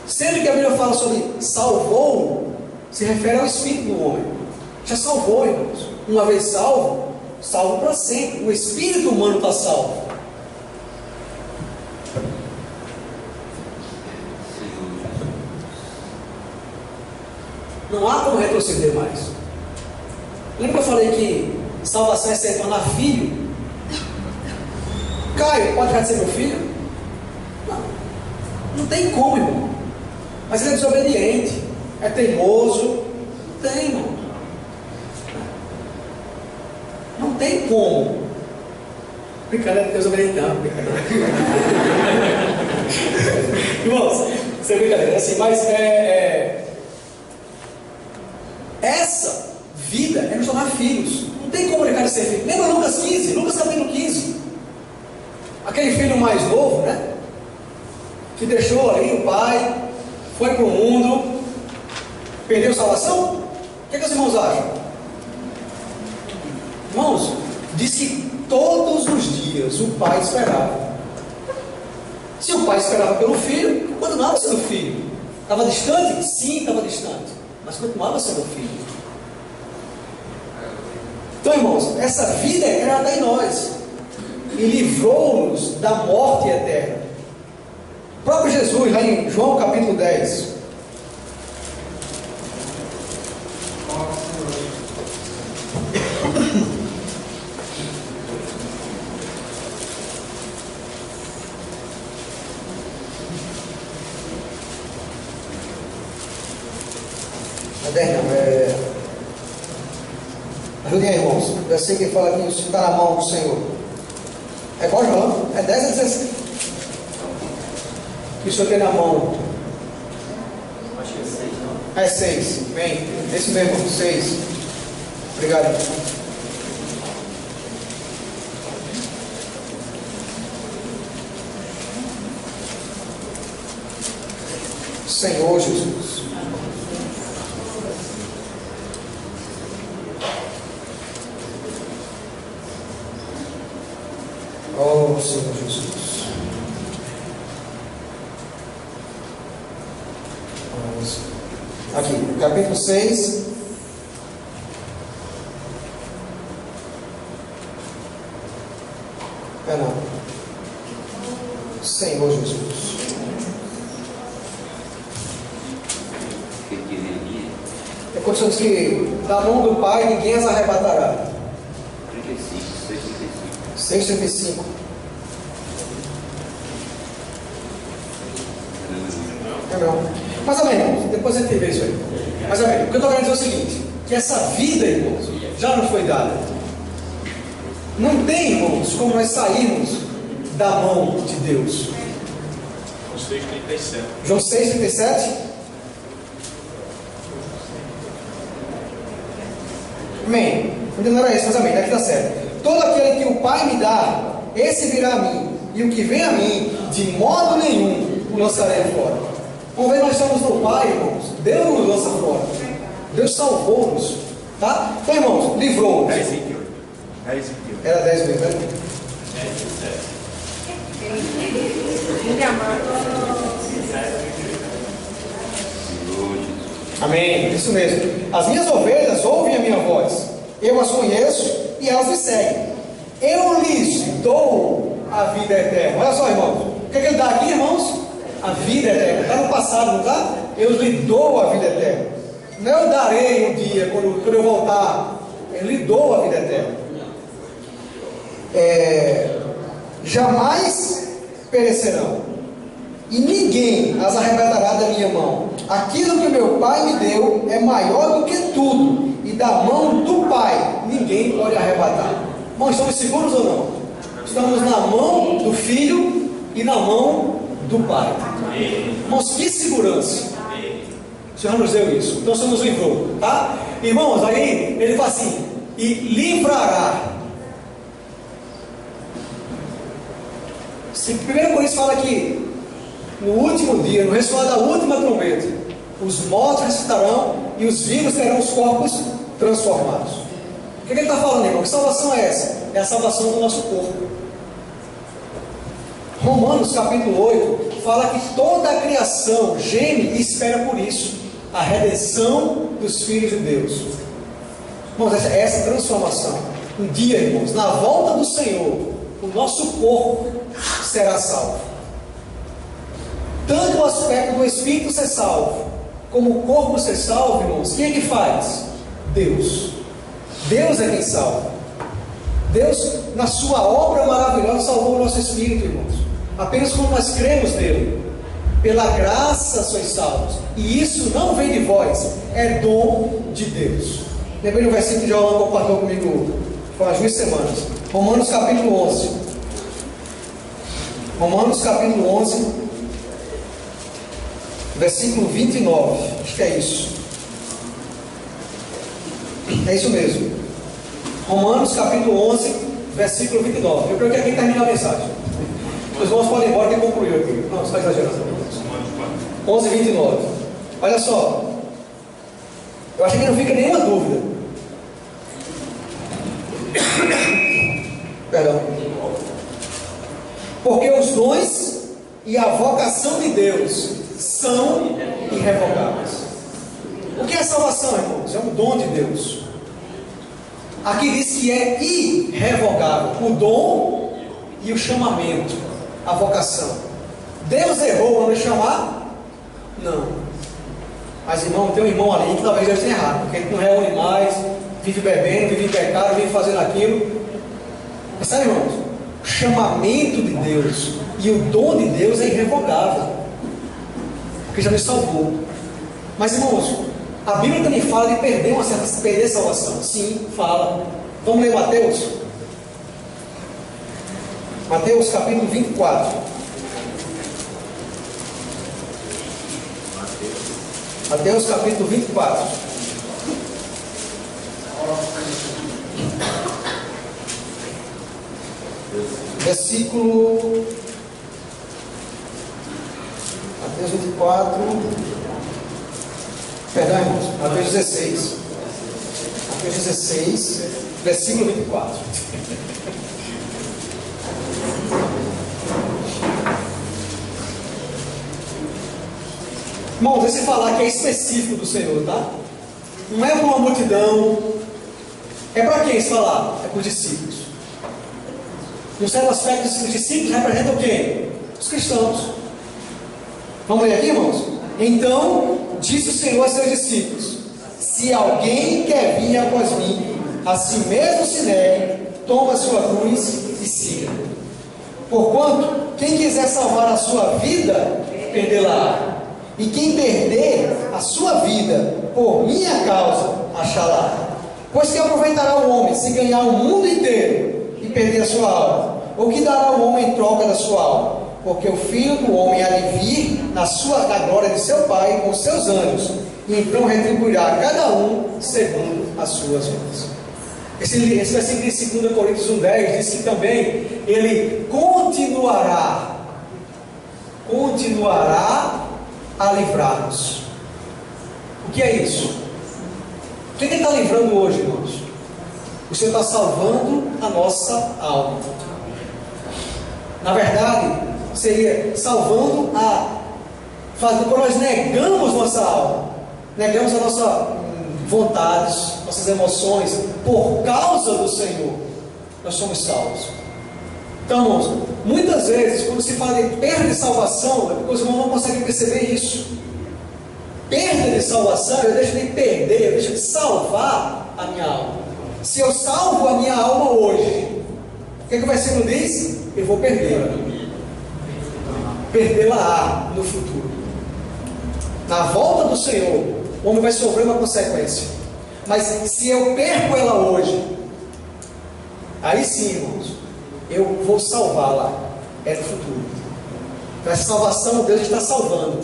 sempre que a Bíblia fala sobre salvou, se refere ao Espírito do homem. Já salvou, irmãos. Uma vez salvo, salvo para sempre. O Espírito humano está salvo. Não há como retroceder mais. Lembra que eu falei que salvação é se tornar filho? Caio, pode deixar de ser meu filho? Não. Não tem como, irmão. Mas ele é desobediente, é teimoso. Não tem, irmão. Não tem como. Brincadeira, desobediente não. Brincadeira. Irmãos, isso é brincadeira. Assim, mas essa vida é nos tornar filhos. Não tem como deixar de ser filho. Lembra Lucas 15? Lucas capítulo 15. Aquele filho mais novo, né? Que deixou ali o pai, foi para o mundo, perdeu salvação? O que os irmãos acham? Irmãos, diz que todos os dias o pai esperava. Se o pai esperava pelo filho, continuava sendo filho. Estava distante? Sim, estava distante. Mas continuava sendo filho. Então, irmãos, essa vida eterna está em nós. e livrou-nos da morte eterna. O próprio Jesus, lá em João capítulo 10. Ajudem aí, irmãos. Eu sei que ele fala que isso está na mão do Senhor. É qual, João? É 10 a 16. Que o Senhor tem na mão. Acho que é 6, não? É 6. Vem. Esse mesmo, 6. Obrigado. Senhor Jesus. Oh, Senhor Jesus. Aqui, capítulo 6. Não. Senhor Jesus. É quando diz que da mão do Pai ninguém as arrebatará. 6,35. É não. Mas amém, depois a gente vê isso aí. Mas amém. O que eu estou querendo dizer é o seguinte: que essa vida, irmãos, já nos foi dada. Não tem, irmãos, como nós sairmos da mão de Deus. João 6,37. Amém. Ainda não era isso, mas amém, daqui está certo. Todo aquele que o Pai me dá, esse virá a mim, e o que vem a mim, de modo nenhum o lançarei fora. Vamos ver, nós estamos no Pai, irmãos. Deus nos lança fora. Deus salvou-nos. Tá? Então, irmãos, livrou-nos. Era 10 mesmo, né? Amém. Isso mesmo. As minhas ovelhas ouvem a minha voz. Eu as conheço e elas me seguem. Eu lhes dou a vida eterna. Olha só, irmãos. O que ele dá aqui, irmãos? A vida eterna. Está no passado, não está? Eu lhe dou a vida eterna. Não eu darei um dia, quando eu voltar. Eu lhe dou a vida eterna. Jamais perecerão. E ninguém as arrebatará da minha mão. Aquilo que meu Pai me deu é maior do que tudo. E da mão do Pai ninguém pode arrebatar. Irmãos, estamos seguros ou não? Estamos na mão do Filho e na mão do Pai. Irmãos, que segurança. O Senhor nos deu isso. Então o Senhor nos livrou. Tá? Irmãos, aí ele fala assim: e livrará. Primeiro Coríntios fala que no último dia, no ressoar da última trombeta, os mortos ressuscitarão e os vivos terão os corpos transformados. O que ele está falando, irmão? Que salvação é essa? É a salvação do nosso corpo. Romanos capítulo 8 fala que toda a criação geme e espera por isso, a redenção dos filhos de Deus. Irmãos, essa transformação. Um dia, irmãos, na volta do Senhor, o nosso corpo será salvo. Tanto o aspecto do Espírito ser salvo, como o corpo ser salvo, irmãos, quem é que faz? Deus. Deus é quem salva. Deus, na sua obra maravilhosa, salvou o nosso espírito, irmãos. Apenas quando nós cremos nele. Pela graça sois salvos. E isso não vem de vós, é dom de Deus. Lembrei do versículo que João compartilhou comigo faz 2 semanas. Romanos capítulo 11. Romanos capítulo 11, versículo 29. Acho que é isso. É isso mesmo. Romanos capítulo 11, versículo 29. Eu creio que aqui termina a mensagem. Os irmãos podem ir embora que concluiu aqui. Não, você está exagerando. 11, 29. Olha só. Eu acho que não fica nenhuma dúvida. Perdão. Porque os dons e a vocação de Deus são irrevogáveis. O que é salvação, irmãos? É um dom de Deus. Aqui diz que é irrevogável. O dom e o chamamento, a vocação. Deus errou ao nos chamar? Não. Mas irmão, tem um irmão ali que talvez Deus tenha errado, porque ele não reúne mais, vive bebendo, vive em pecado, vive fazendo aquilo. Mas sabe, irmãos, o chamamento de Deus e o dom de Deus é irrevogável, porque já nos salvou. Mas irmãos, a Bíblia também fala de perder a salvação. Sim, fala. Vamos ler Mateus? Mateus capítulo 24. Mateus capítulo 24. Versículo. Mateus 24. Perdão, irmãos. Mateus 16. Mateus 16, versículo 24. Irmãos, esse falar que é específico do Senhor, tá? Não é para uma multidão. É para quem esse falar? É para os discípulos. No certo aspecto, os discípulos representam quem? Os cristãos. Vamos ler aqui, irmãos? Então, disse o Senhor a seus discípulos: se alguém quer vir após mim, a si mesmo se negue, toma a sua cruz e siga. Porquanto, quem quiser salvar a sua vida, perdê-la. E quem perder a sua vida por minha causa, achá-la. Pois que aproveitará o homem se ganhar o mundo inteiro e perder a sua alma? Ou que dará o homem em troca da sua alma? Porque o Filho do Homem há de vir na glória de seu Pai com seus anjos, e então retribuirá a cada um segundo as suas obras. Esse versículo de 2 Coríntios 1,10 diz que também ele continuará a livrar-nos. O que é isso? O que ele está livrando hoje, irmãos? O Senhor está salvando a nossa alma. Na verdade, seria salvando quando nós negamos nossa alma, negamos a nossa vontades, nossas emoções, por causa do Senhor, nós somos salvos. Então, irmãos, muitas vezes, quando se fala de perda de salvação, é porque os irmãos não conseguem perceber isso. Perda de salvação, eu deixo de perder, eu deixo de salvar a minha alma. Se eu salvo a minha alma hoje, o que o versículo diz? Eu vou perdê-la. Perdê-la no futuro. Na volta do Senhor, o homem vai sofrer uma consequência. Mas se eu perco ela hoje, aí sim, irmãos, eu vou salvá-la. É no futuro. Então, essa salvação Deus está salvando.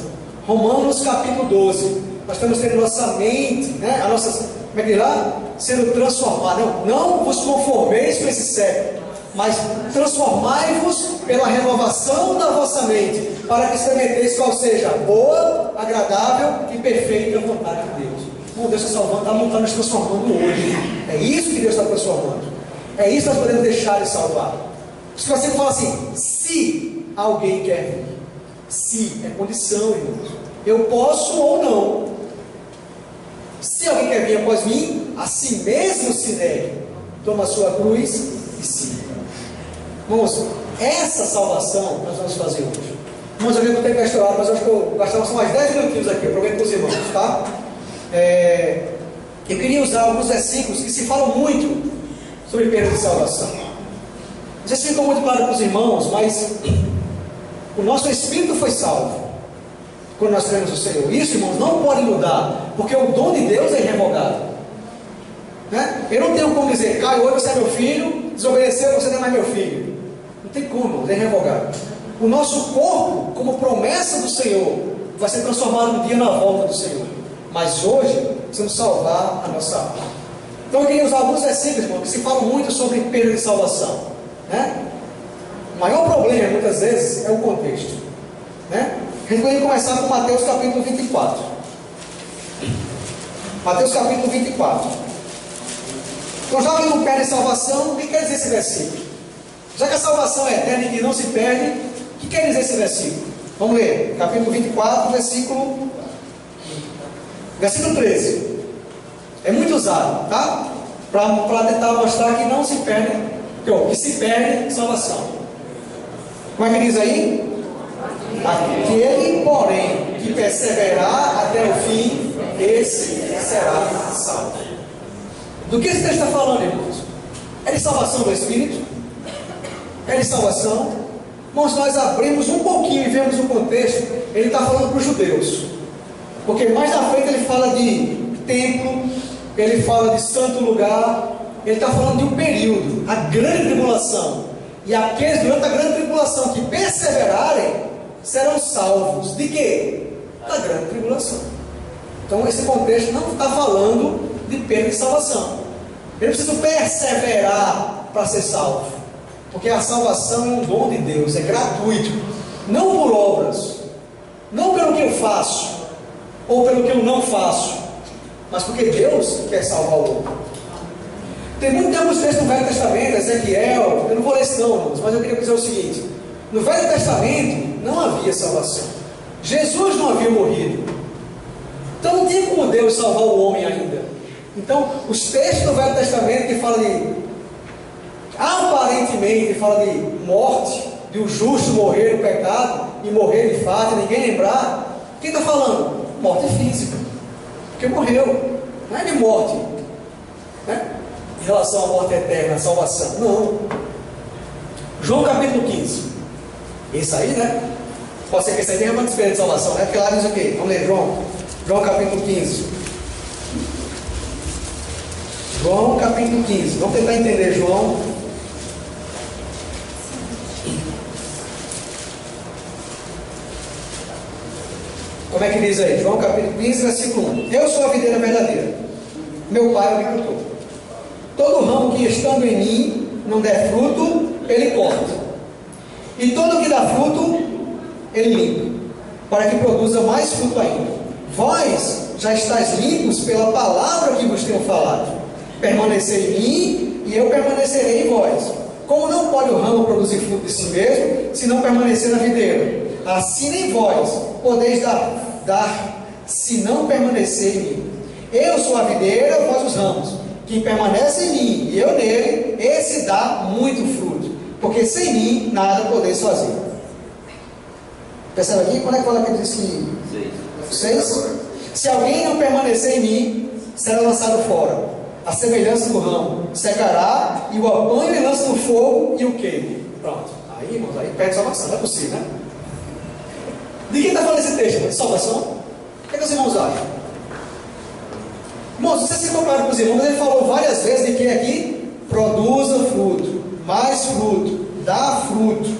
Romanos capítulo 12. Nós estamos tendo nossa mente, né? A nossa, como é que dirá? Sendo transformada. Não vos conformeis com esse século, mas transformai-vos pela renovação da vossa mente, para que experimenteis qual seja a boa, agradável e perfeita vontade de Deus. Como Deus está salvando, está nos transformando hoje. É isso que Deus está transformando. É isso que nós podemos deixar de salvar. Se você fala assim, se alguém quer vir, se é condição, irmãos. Eu posso ou não. Se alguém quer vir após mim, a si mesmo se negue, toma a sua cruz e siga. Irmãos, essa salvação nós vamos fazer hoje. Irmãos, eu vi que eu tenho que estourar, mas eu acho que eu gastava só mais 10 minutinhos aqui, eu prometo para os irmãos, tá? Eu queria usar alguns versículos que se falam muito sobre perda de salvação. Não sei se ficou muito claro para os irmãos, mas o nosso espírito foi salvo quando nós cremos no Senhor. Isso, irmãos, não pode mudar, porque o dom de Deus é irrevogável, né? Eu não tenho como dizer, Caio, hoje você é meu filho, desobedeceu, você não é mais meu filho. Não tem como, irmãos, é irrevogável. O nosso corpo, como promessa do Senhor, vai ser transformado um dia na volta do Senhor. Mas hoje, precisamos salvar a nossa alma. Então eu queria usar alguns versículos, irmãos, que se falam muito sobre perda de salvação, né? O maior problema, muitas vezes, é o contexto, né? A gente vai começar com Mateus capítulo 24. Mateus capítulo 24. Então, já que não perde salvação, o que quer dizer esse versículo? Já que a salvação é eterna e que não se perde, o que quer dizer esse versículo? Vamos ler, capítulo 24, versículo 13. É muito usado, tá? Para tentar mostrar que não se perde, que se perde salvação. Como é que diz aí? Aquele, porém, que perseverar até o fim, esse será salvo. Do que esse texto está falando, irmãos? É de salvação do Espírito? É de salvação? Irmãos, nós abrimos um pouquinho e vemos o contexto. Ele está falando para os judeus, porque mais na frente ele fala de templo, ele fala de santo lugar, ele está falando de um período, a grande tribulação. E aqueles durante a grande tribulação que perseverarem serão salvos. De quê? Da grande tribulação. Então esse contexto não está falando de perda de salvação. Eu preciso perseverar para ser salvo, porque a salvação é um dom de Deus, é gratuito, não por obras, não pelo que eu faço ou pelo que eu não faço, mas porque Deus quer salvar o homem. Tem muitos textos no Velho Testamento, Ezequiel, eu não vou ler isso não, mas eu queria dizer o seguinte: no Velho Testamento não havia salvação, Jesus não havia morrido, então não tinha como Deus salvar o homem ainda. Então os textos do Velho Testamento que falam de, aparentemente fala de morte, de um justo morrer no pecado e morrer de fato e ninguém lembrar, quem está falando? Morte física, porque morreu, não é de morte, né? Em relação à morte eterna, à salvação, não. João capítulo 15, isso aí, né? Pode ser que esse aí tenha uma experiência de salvação, né? Porque lá diz o quê? Vamos ler João capítulo 15. João capítulo 15, vamos tentar entender João. Como é que diz aí? João capítulo 15, versículo 1. Eu sou a videira verdadeira, meu pai é o agricultor. Todo ramo que estando em mim não der fruto, ele corta. E todo que dá fruto, ele limpa, para que produza mais fruto ainda. Vós já estáis limpos pela palavra que vos tenho falado. Permanecei em mim e eu permanecerei em vós. Como não pode o ramo produzir fruto de si mesmo, se não permanecer na videira? Assim nem vós podeis dar se não permanecer em mim. Eu sou a videira, vós os ramos. Quem permanece em mim e eu nele, esse dá muito fruto, porque sem mim nada podeis fazer. Percebe aqui? Quando é que fala que ele diz que 6? Se alguém não permanecer em mim, será lançado fora, a semelhança do ramo, secará, e o apanho e lança no fogo e o queima. Pronto. Aí, irmãos, aí perde salvação, não é possível, né? De quem está falando esse texto? De salvação? O que os irmãos acham? Irmãos, você se comparar com os irmãos, ele falou várias vezes de que aqui produza fruto, mais fruto, dá fruto.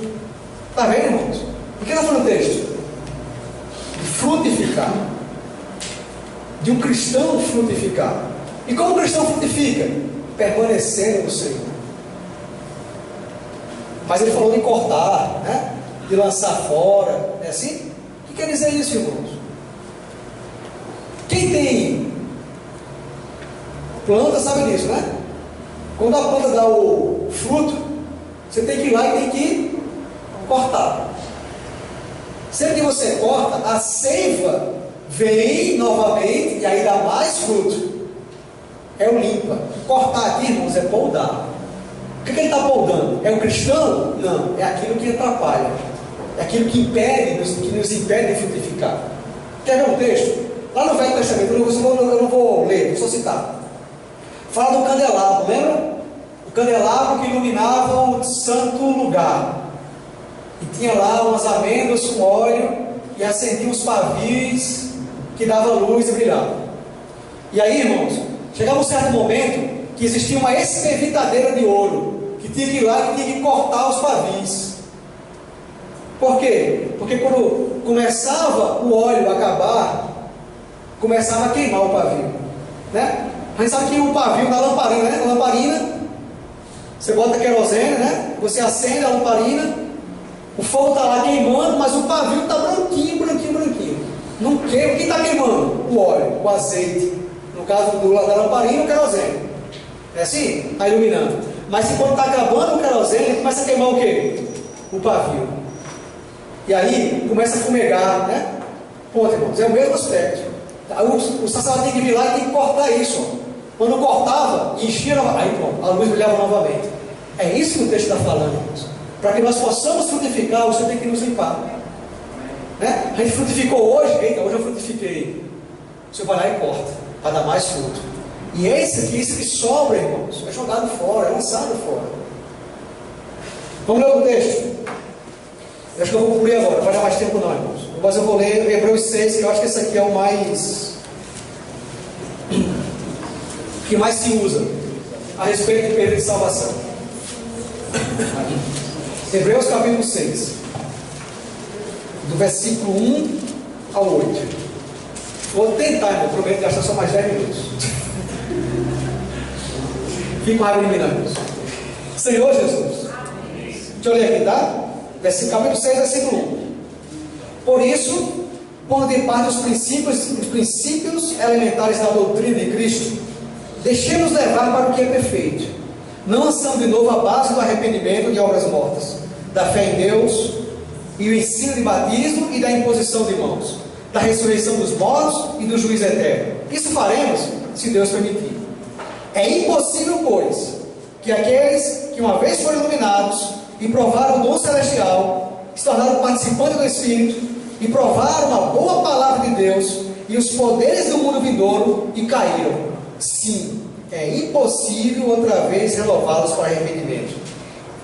Está vendo, irmãos? O que está falando o texto? De frutificar. De um cristão frutificar. E como o cristão frutifica? Permanecendo no Senhor. Mas ele falou de cortar, né? De lançar fora. É assim? O que quer dizer isso, irmãos? Quem tem planta sabe disso, né? Quando a planta dá o fruto, você tem que ir lá e tem que cortar. Sempre que você corta, a seiva vem novamente e aí dá mais fruto. É o limpa. Cortar aqui, irmãos, é poldar. O que ele está poldando? É o cristão? Não, é aquilo que atrapalha. É aquilo que impede, que nos impede de frutificar. Quer ver um texto? Lá no Velho Testamento, eu não vou ler, vou só citar. Fala do candelabro, lembra? O candelabro que iluminava o santo lugar. E tinha lá umas amêndoas com óleo e acendia os pavis que dava luz e brilhava. E aí, irmãos, chegava um certo momento que existia uma espevitadeira de ouro que tinha que ir lá e tinha que cortar os pavis. Por quê? Porque quando começava o óleo a acabar, começava a queimar o pavio, né? A gente sabe que o pavio da lamparina, né? A lamparina, você bota querosene, né? Você acende a lamparina, o fogo está lá queimando, mas o pavio está branquinho, branquinho, branquinho. Não queima. O que está queimando? O óleo, o azeite. No caso da lamparina, o querosene. É assim? Está iluminando. Mas quando está acabando o querosene, começa a queimar o quê? O pavio. E aí começa a fumegar, né? Ponto, irmãos. É o mesmo aspecto. O sacerdote tem que vir lá e tem que cortar isso. Ó. Quando cortava, enchia, aí pronto, a luz brilhava novamente. É isso que o texto está falando, irmãos. Para que nós possamos frutificar, o Senhor tem que nos limpar. Né? A gente frutificou hoje, eita, hoje eu frutifiquei. O Senhor vai lá e corta, para dar mais fruto. E esse aqui, isso que sobra, irmãos, é jogado fora, é lançado fora. Vamos ler o texto. Eu acho que eu vou concluir agora, não vai dar mais tempo não, irmãos. Mas eu vou ler Hebreus 6, que eu acho que esse aqui é o que mais se usa a respeito de perda de salvação. Hebreus capítulo 6, do versículo 1 ao 8. Vou tentar, irmão, prometo gastar só mais 10 minutos. Fique com raiva de mim, não, irmãos. Senhor Jesus, deixa eu ler aqui, tá? Capítulo 6, versículo 1. Por isso, pondo de parte os princípios elementares da doutrina de Cristo, deixemos levar para o que é perfeito, não lançando de novo a base do arrependimento de obras mortas, da fé em Deus e o ensino de batismo e da imposição de mãos, da ressurreição dos mortos e do juízo eterno. Isso faremos, se Deus permitir. É impossível, pois, que aqueles que uma vez foram iluminados e provaram o dom celestial, se tornaram participantes do Espírito e provaram a boa palavra de Deus e os poderes do mundo vindouro e caíram. Sim, é impossível outra vez renová-los para arrependimento.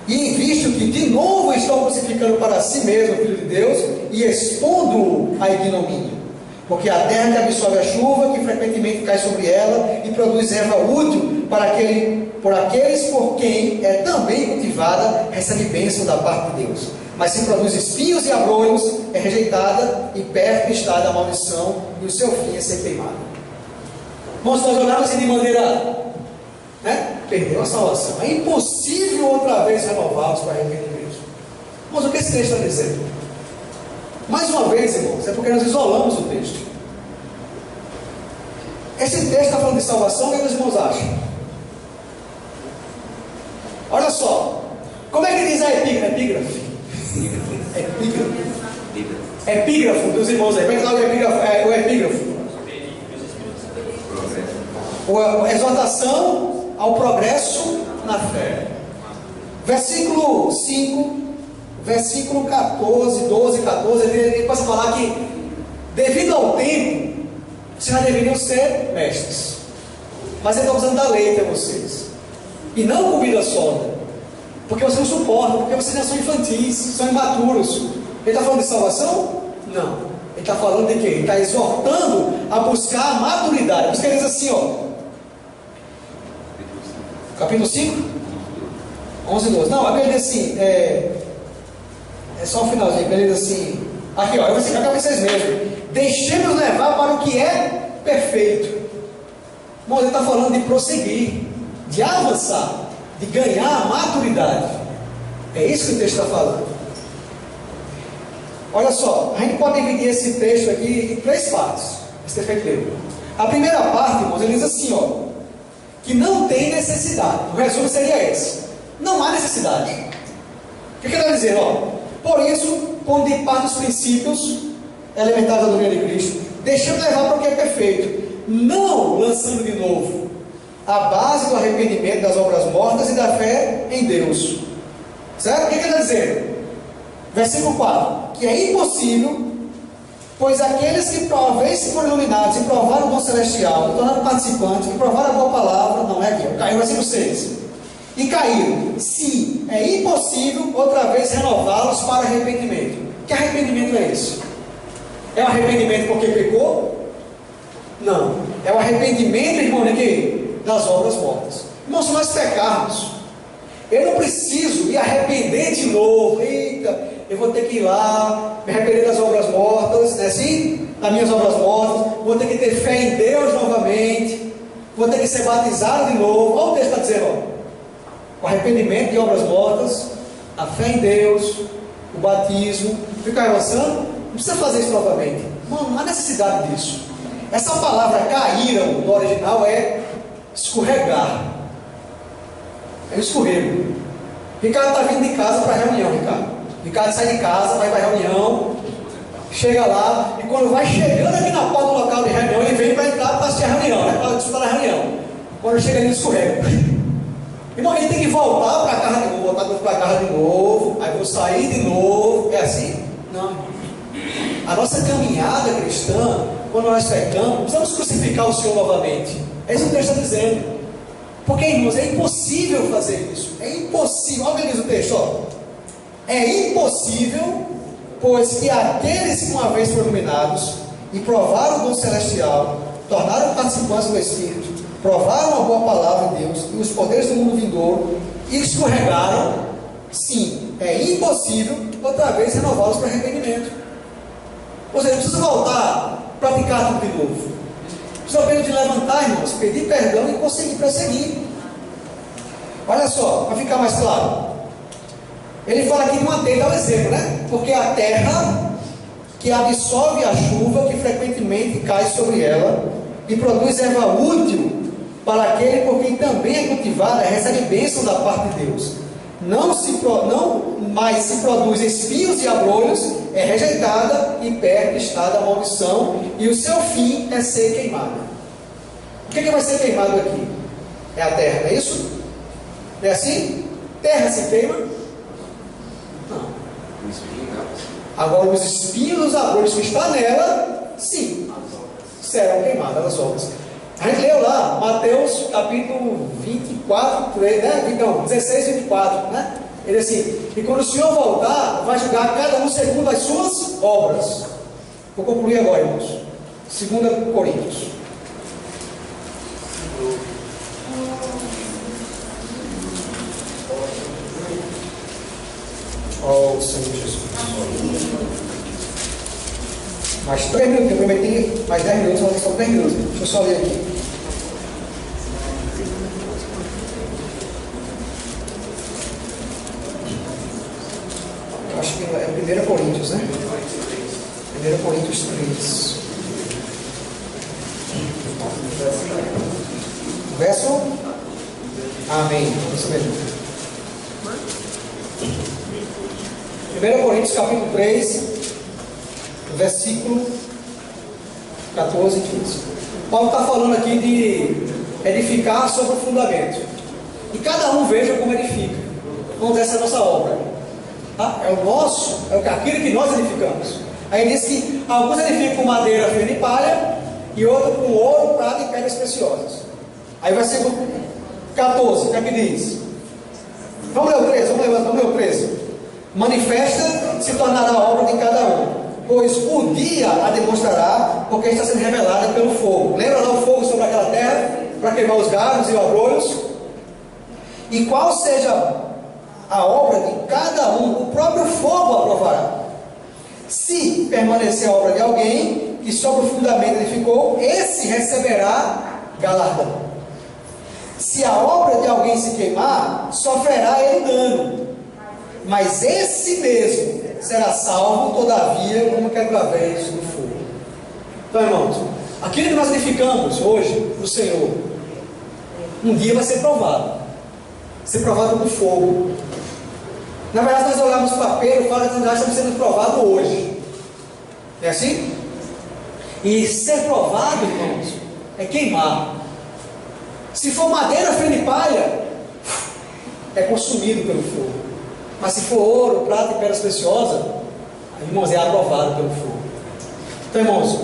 E visto que de novo estão crucificando para si mesmo o Filho de Deus e expondo-o à ignomínia, porque a terra que absorve a chuva, que frequentemente cai sobre ela e produz erva útil por aqueles por quem é também cultivada, recebe bênção da parte de Deus. Mas se produz espinhos e abrolhos, é rejeitada e perto está da maldição, e o seu fim é ser queimado. Irmãos, nós olhamos assim de maneira, né? Perdeu a salvação. É impossível outra vez renová-los para arrependimento. Mas o que esse texto está dizendo? Mais uma vez, irmãos, é porque nós isolamos o texto. Esse texto está falando de salvação, o que os irmãos acham? Olha só, como é que diz a epígrafe? Epígrafo dos irmãos aí. Como é que fala o epígrafo? Exortação ao progresso na fé. Versículo 5, versículo 14, 12, 14, ele passa a falar que, devido ao tempo, vocês já deveriam ser mestres. Mas ele está usando da lei para vocês. E não comida sólida. Porque vocês não suportam, porque vocês já são infantis, são imaturos. Ele está falando de salvação? Não. Ele está falando de quê? Ele está exortando a buscar a maturidade. Por isso que ele diz assim, ó. Capítulo 5? 11 e 12. Não, ele diz assim, é só o finalzinho, ele diz assim, aqui ó, eu vou explicar para vocês mesmo. Deixemos levar para o que é perfeito. Irmão, ele está falando de prosseguir, de avançar, de ganhar maturidade. É isso que o texto está falando. Olha só, a gente pode dividir esse texto aqui em 3 partes. Esse texto leu. A primeira parte, irmãos, ele diz assim, ó, que não tem necessidade. O resumo seria esse: não há necessidade. O que ele está dizendo? Ó, por isso, pondo de parte os princípios elementares da doutrina de Cristo, deixando levar para o que é perfeito, não lançando de novo a base do arrependimento das obras mortas e da fé em Deus. Certo? O que ele está dizendo? Versículo 4: que é impossível, pois aqueles que uma vez foram iluminados e provaram o dom celestial, e tornaram participantes, e provaram a boa palavra, não é aqui, caiu versículo 6, e caíram. Sim, é impossível outra vez renová-los para arrependimento. Que arrependimento é esse? É o arrependimento porque pecou? Não. É o arrependimento, irmão, de quê? Das obras mortas. Irmão, se nós pecarmos, eu não preciso me arrepender de novo. Eita, eu vou ter que ir lá, me arrepender das obras mortas, né, assim? Das minhas obras mortas. Vou ter que ter fé em Deus novamente. Vou ter que ser batizado de novo. Olha o texto está dizendo, ó. O arrependimento de obras mortas, a fé em Deus, o batismo. Fica avançando? Não precisa fazer isso novamente. Não há necessidade disso. Essa palavra caíram, no original, é escorregar. É um escorrego. Ricardo está vindo de casa para a reunião, Ricardo sai de casa, vai para a reunião, chega lá, e quando vai chegando aqui na porta do local de reunião, ele vem para entrar para assistir a reunião, né, para disputar a reunião. Quando chega ali, ele escorrega. Irmão, ele tem que voltar para casa de novo, voltar para casa de novo, aí vou sair de novo. É assim? Não. A nossa caminhada cristã, quando nós pecamos, precisamos crucificar o Senhor novamente. É isso que Deus está dizendo. Porque, irmãos, é impossível fazer isso. É impossível. Olha o que diz o texto, ó. É impossível, pois que aqueles que uma vez foram iluminados e provaram o dom celestial, tornaram participantes do Espírito, provaram a boa palavra de Deus e os poderes do mundo vindouro, e escorregaram, sim, é impossível outra vez renová-los para arrependimento. Ou seja, precisa voltar, praticar tudo de novo. Precisa apenas de levantar, irmãos, pedir perdão e conseguir prosseguir. Olha só, para ficar mais claro. Ele fala aqui de uma terra, dá um exemplo, né? Porque a terra que absorve a chuva que frequentemente cai sobre ela e produz erva útil para aquele por quem também é cultivada, recebe bênção da parte de Deus. Não mais se produz espinhos e abrolhos, é rejeitada e perto está da maldição, e o seu fim é ser queimada. O que vai ser queimado aqui? É a terra, não é isso? É assim? Terra se queima? Não. Agora os espinhos e os abrolhos que estão nela, sim, serão queimadas as obras. A gente leu lá, Mateus capítulo 24, né? Então, 16 e 24, né? Ele diz assim: e quando o Senhor voltar, vai julgar cada um segundo as suas obras. Vou concluir agora, irmãos. 2 Coríntios. Oh, Senhor Jesus. Mais 3 minutos, eu prometi mais 10 minutos, mas só 3 minutos. Deixa eu só ler aqui. Eu acho que é 1 Coríntios, né? 1 Coríntios 3. Verso? Amém. Isso mesmo. 1 Coríntios capítulo 3, versículo 14 e 15. Paulo está falando aqui de edificar sobre o fundamento. E cada um veja como edifica. Vamos, essa é a nossa obra. Tá? É o nosso, aquilo que nós edificamos. Aí diz que alguns edificam com madeira, feno e palha, e outros com ouro, prata e pedras preciosas. Aí versículo 14, o que é que diz? Vamos ler o 13, vamos ler o 13. Manifesta se tornará a obra de cada um, pois o dia a demonstrará, porque está sendo revelada pelo fogo. Lembra lá o fogo sobre aquela terra, para queimar os galhos e os abrolhos? E qual seja a obra de cada um, o próprio fogo aprovará. Se permanecer a obra de alguém, que sobre o fundamento edificou, esse receberá galardão. Se a obra de alguém se queimar, sofrerá ele dano, mas esse mesmo será salvo, todavia, como que através do fogo. Então, irmãos, aquilo que nós edificamos hoje no Senhor, um dia vai ser provado. Ser provado no fogo. Na verdade, nós olhamos para Pedro e falamos que nós estamos sendo provados hoje. É assim? E ser provado, irmãos, é queimar. Se for madeira, feno e palha, é consumido pelo fogo. Mas se for ouro, prata e pedras preciosas, irmãos, é aprovado pelo fogo. Então, irmãos,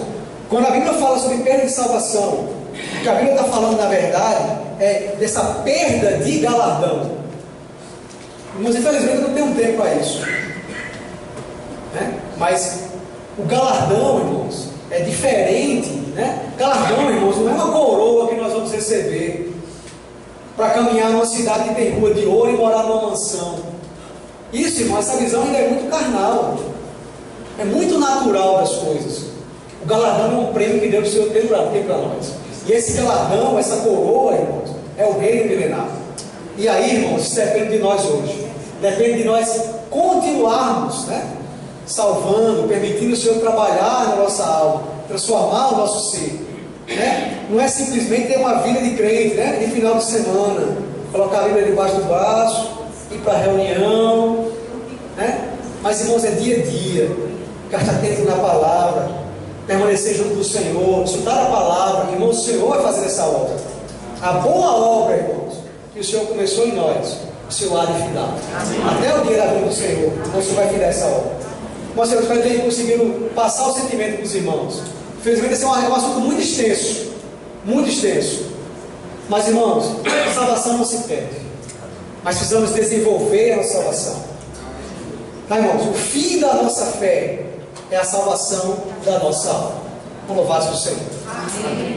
quando a Bíblia fala sobre perda de salvação, o que a Bíblia está falando, na verdade, é dessa perda de galardão. Irmãos, infelizmente não tem um tempo para isso, né? Mas o galardão, irmãos, é diferente, né? Galardão, irmãos, não é uma coroa que nós vamos receber para caminhar numa cidade que tem rua de ouro e morar numa mansão. Isso, irmão, essa visão ainda é muito carnal, é muito natural das coisas. O galardão é um prêmio que Deus do Senhor tem para nós. E esse galardão, essa coroa, irmãos, é o reino milenar. E aí, irmãos, isso depende de nós hoje. Depende de nós continuarmos, né, salvando, permitindo o Senhor trabalhar na nossa alma, transformar o nosso ser, né? Não é simplesmente ter uma vida de crente, né, de final de semana, colocar a Bíblia debaixo do braço, ir para a reunião, né? Mas, irmãos, é dia a dia, ficar atento na palavra, permanecer junto do Senhor, estudar a palavra. Irmãos, o Senhor vai fazer essa obra, a boa obra, irmãos, que o Senhor começou em nós, o Senhor há de findar. Até o dia da vinda do Senhor, o Senhor vai findar essa obra. Mas eu espero ter conseguido passar o sentimento para os irmãos. Infelizmente, esse é um assunto muito extenso. Muito extenso. Mas, irmãos, a salvação não se perde. Mas precisamos desenvolver a nossa salvação. Tá, irmãos? O fim da nossa fé é a salvação da nossa alma. Louvado seja o Senhor. Amém.